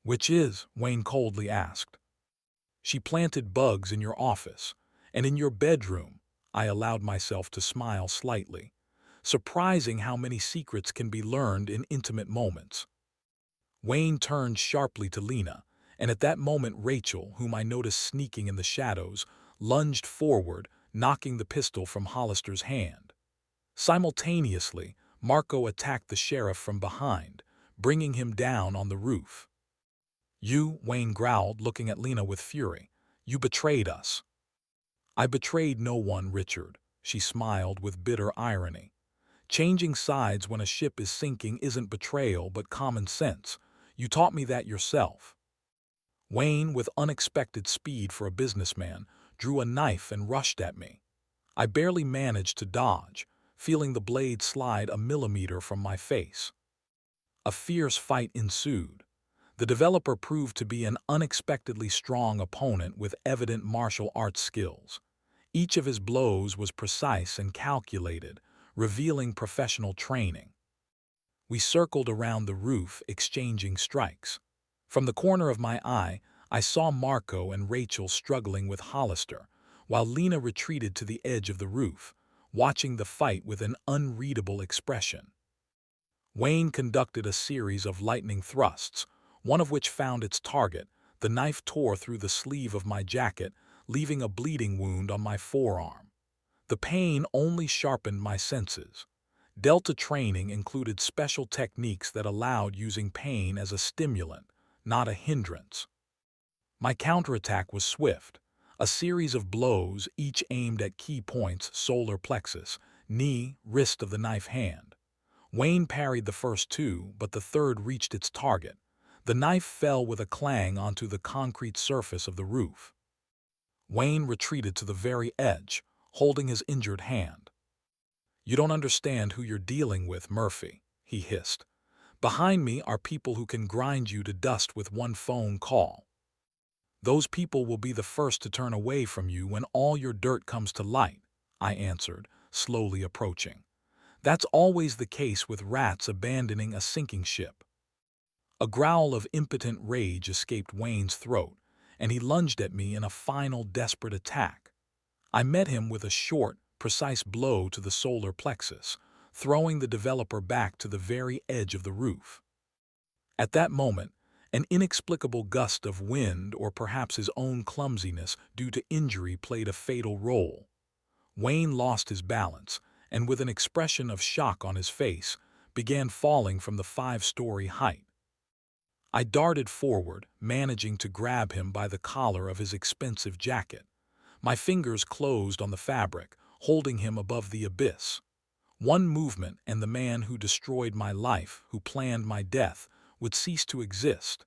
Which is? Wayne coldly asked. She planted bugs in your office, and in your bedroom. I allowed myself to smile slightly. Surprising how many secrets can be learned in intimate moments. Wayne turned sharply to Lena, and at that moment Rachel, whom I noticed sneaking in the shadows, lunged forward, knocking the pistol from Hollister's hand. Simultaneously, Marco attacked the sheriff from behind, bringing him down on the roof. You, Wayne growled, looking at Lena with fury. You betrayed us. I betrayed no one, Richard, she smiled with bitter irony. Changing sides when a ship is sinking isn't betrayal but common sense. You taught me that yourself. Wayne, with unexpected speed for a businessman, drew a knife and rushed at me. I barely managed to dodge, feeling the blade slide a millimeter from my face. A fierce fight ensued. The developer proved to be an unexpectedly strong opponent with evident martial arts skills. Each of his blows was precise and calculated, revealing professional training. We circled around the roof, exchanging strikes. From the corner of my eye, I saw Marco and Rachel struggling with Hollister, while Lena retreated to the edge of the roof, watching the fight with an unreadable expression. Wayne conducted a series of lightning thrusts, one of which found its target. The knife tore through the sleeve of my jacket, leaving a bleeding wound on my forearm. The pain only sharpened my senses. Delta training included special techniques that allowed using pain as a stimulant, not a hindrance. My counterattack was swift. A series of blows, each aimed at key points: solar plexus, knee, wrist of the knife hand. Wayne parried the first two, but the third reached its target. The knife fell with a clang onto the concrete surface of the roof. Wayne retreated to the very edge, holding his injured hand. You don't understand who you're dealing with, Murphy, he hissed. Behind me are people who can grind you to dust with one phone call. Those people will be the first to turn away from you when all your dirt comes to light, I answered, slowly approaching. That's always the case with rats abandoning a sinking ship. A growl of impotent rage escaped Wayne's throat, and he lunged at me in a final desperate attack. I met him with a short, precise blow to the solar plexus, throwing the developer back to the very edge of the roof. At that moment, an inexplicable gust of wind, or perhaps his own clumsiness due to injury, played a fatal role. Wayne lost his balance, and with an expression of shock on his face, began falling from the 5-story height. I darted forward, managing to grab him by the collar of his expensive jacket. My fingers closed on the fabric, holding him above the abyss. One movement and the man who destroyed my life, who planned my death, would cease to exist.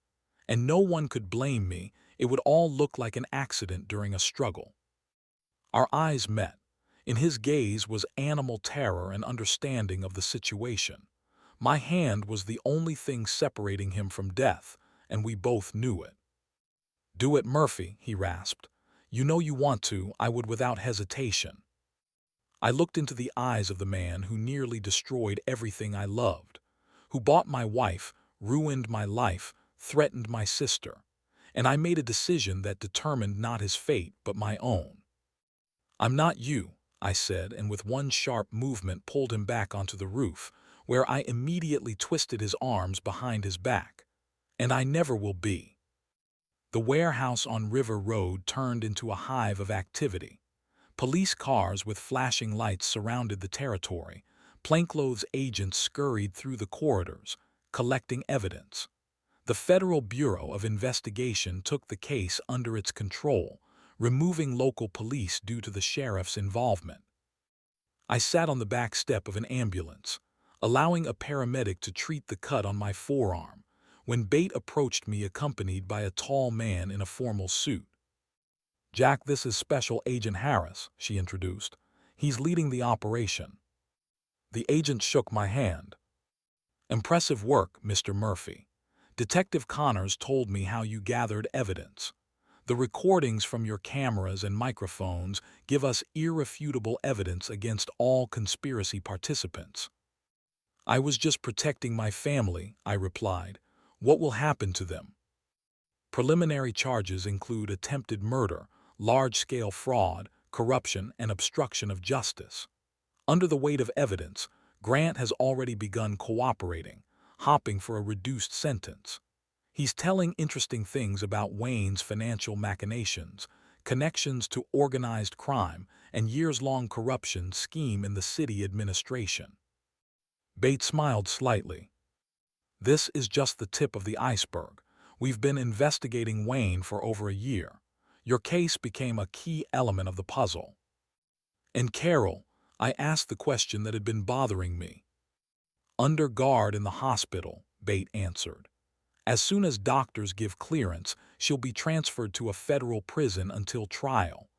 And no one could blame me. It would all look like an accident during a struggle. Our eyes met. In his gaze was animal terror and understanding of the situation. My hand was the only thing separating him from death, and we both knew it. Do it, Murphy, he rasped. You know you want to. I would without hesitation. I looked into the eyes of the man who nearly destroyed everything I loved, who bought my wife, ruined my life, threatened my sister, and I made a decision that determined not his fate but my own. I'm not you, I said, and with one sharp movement pulled him back onto the roof, where I immediately twisted his arms behind his back. And I never will be. The warehouse on River Road turned into a hive of activity. Police cars with flashing lights surrounded the territory, Plainclothes agents scurried through the corridors, collecting evidence. The Federal Bureau of Investigation took the case under its control, removing local police due to the sheriff's involvement. I sat on the back step of an ambulance, allowing a paramedic to treat the cut on my forearm, when Bate approached me accompanied by a tall man in a formal suit. "Jack, this is Special Agent Harris," she introduced. "He's leading the operation." The agent shook my hand. "Impressive work, Mr. Murphy. Detective Connors told me how you gathered evidence. The recordings from your cameras and microphones give us irrefutable evidence against all conspiracy participants." "I was just protecting my family," I replied. "What will happen to them?" "Preliminary charges include attempted murder, large-scale fraud, corruption, and obstruction of justice. Under the weight of evidence, Grant has already begun cooperating, hopping for a reduced sentence. He's telling interesting things about Wayne's financial machinations, connections to organized crime, and years-long corruption scheme in the city administration." Bates smiled slightly. "This is just the tip of the iceberg. We've been investigating Wayne for over a year. Your case became a key element of the puzzle." "And Carol?" I asked the question that had been bothering me. "Under guard in the hospital," Bate answered. "As soon as doctors give clearance, she'll be transferred to a federal prison until trial.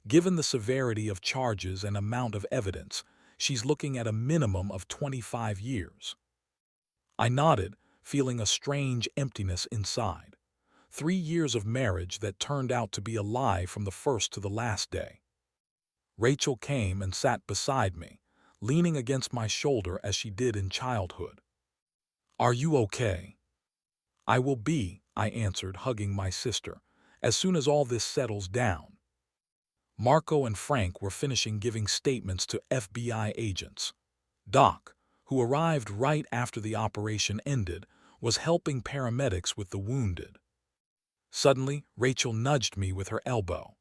Given the severity of charges and amount of evidence, she's looking at a minimum of 25 years. I nodded, feeling a strange emptiness inside. 3 years of marriage that turned out to be a lie from the first to the last day. Rachel came and sat beside me, leaning against my shoulder as she did in childhood. "Are you okay?" "I will be," I answered, hugging my sister, "as soon as all this settles down." Marco and Frank were finishing giving statements to FBI agents. Doc, who arrived right after the operation ended, was helping paramedics with the wounded. Suddenly, Rachel nudged me with her elbow.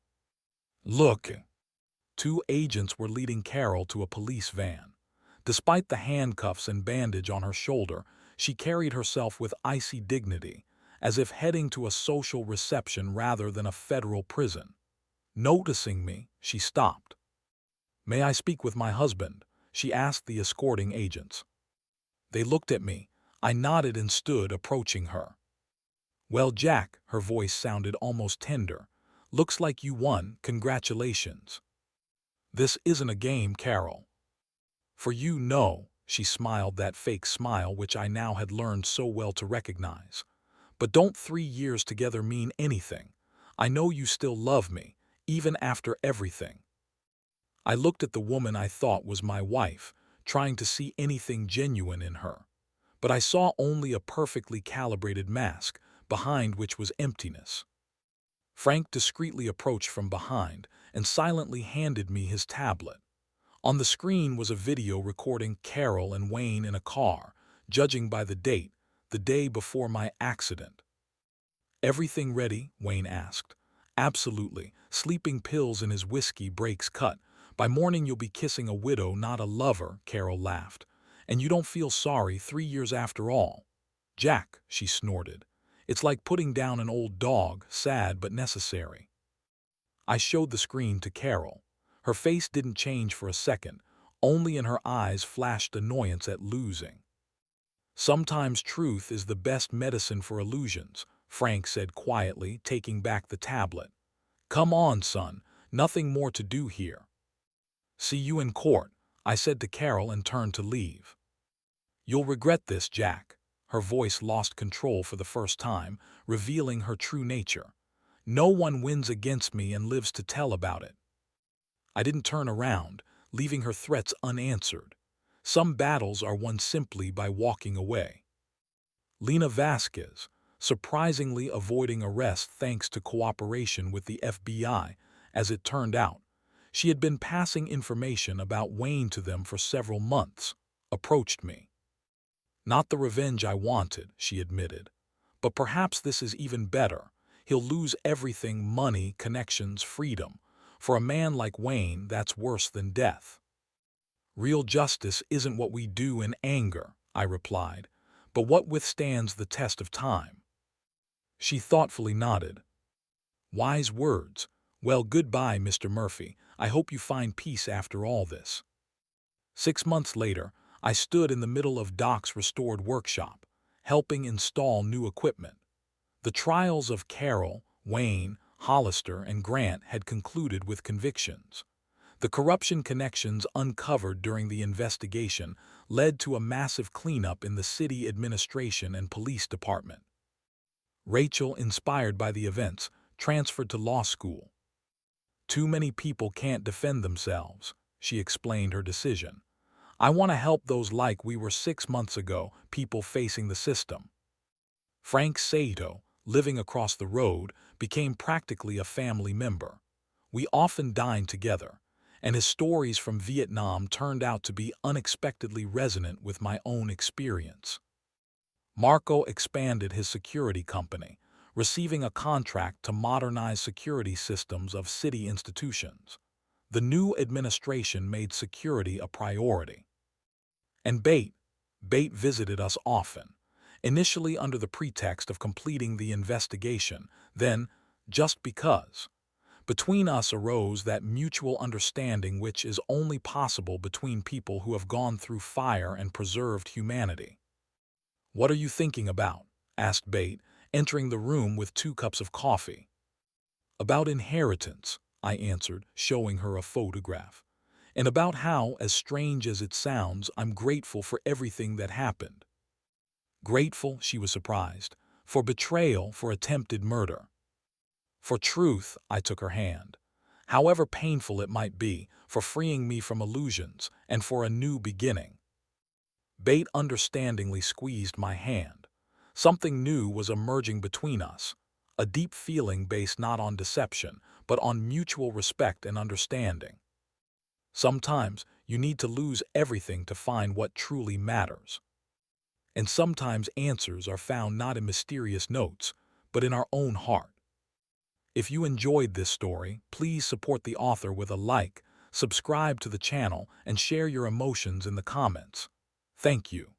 "Look!" 2 agents were leading Carol to a police van. Despite the handcuffs and bandage on her shoulder, she carried herself with icy dignity, as if heading to a social reception rather than a federal prison. Noticing me, she stopped. "May I speak with my husband?" she asked the escorting agents. They looked at me. I nodded and stood, approaching her. "Well, Jack," her voice sounded almost tender, "looks like you won. Congratulations." "This isn't a game, Carol." "For you, no," she smiled, that fake smile which I now had learned so well to recognize. "But don't 3 years together mean anything? I know you still love me, even after everything." I looked at the woman I thought was my wife, trying to see anything genuine in her. But I saw only a perfectly calibrated mask, behind which was emptiness. Frank discreetly approached from behind and silently handed me his tablet. On the screen was a video recording Carol and Wayne in a car, judging by the date, the day before my accident. "Everything ready?" Wayne asked. "Absolutely. Sleeping pills in his whiskey breaks cut. By morning you'll be kissing a widow, not a lover," Carol laughed. "And you don't feel sorry 3 years after all?" "Jack," she snorted. "It's like putting down an old dog, sad but necessary." I showed the screen to Carol. Her face didn't change for a second, only in her eyes flashed annoyance at losing. "Sometimes truth is the best medicine for illusions," Frank said quietly, taking back the tablet. "Come on, son, nothing more to do here." "See you in court," I said to Carol and turned to leave. "You'll regret this, Jack." Her voice lost control for the first time, revealing her true nature. "No one wins against me and lives to tell about it." I didn't turn around, leaving her threats unanswered. Some battles are won simply by walking away. Lena Vasquez, surprisingly avoiding arrest thanks to cooperation with the FBI, as it turned out. She had been passing information about Wayne to them for several months, approached me. "Not the revenge I wanted," she admitted. "But perhaps this is even better. He'll lose everything: money, connections, freedom. For a man like Wayne, that's worse than death." Real justice isn't what we do in anger, I replied, but what withstands the test of time. She thoughtfully nodded. Wise words. Well, goodbye, Mr. Murphy. I hope you find peace after all this. 6 months later, I stood in the middle of Doc's restored workshop, helping install new equipment. The trials of Carroll, Wayne, Hollister, and Grant had concluded with convictions. The corruption connections uncovered during the investigation led to a massive cleanup in the city administration and police department. Rachel, inspired by the events, transferred to law school. Too many people can't defend themselves, she explained her decision. I want to help those like we were 6 months ago, people facing the system. Frank Sato, living across the road, became practically a family member. We often dined together, and his stories from Vietnam turned out to be unexpectedly resonant with my own experience. Marco expanded his security company, receiving a contract to modernize security systems of city institutions. The new administration made security a priority. And Bate visited us often, initially under the pretext of completing the investigation, then just because. Between us arose that mutual understanding which is only possible between people who have gone through fire and preserved humanity. "What are you thinking about?" asked Bate, entering the room with 2 cups of coffee. "About inheritance," I answered, showing her a photograph. "And about how, as strange as it sounds, I'm grateful for everything that happened." Grateful, she was surprised. For betrayal, for attempted murder. For truth, I took her hand. However painful it might be, for freeing me from illusions, and for a new beginning. Bate understandingly squeezed my hand. Something new was emerging between us, a deep feeling based not on deception, but on mutual respect and understanding. Sometimes you need to lose everything to find what truly matters. And sometimes answers are found not in mysterious notes, but in our own heart. If you enjoyed this story, please support the author with a like, subscribe to the channel, and share your emotions in the comments. Thank you.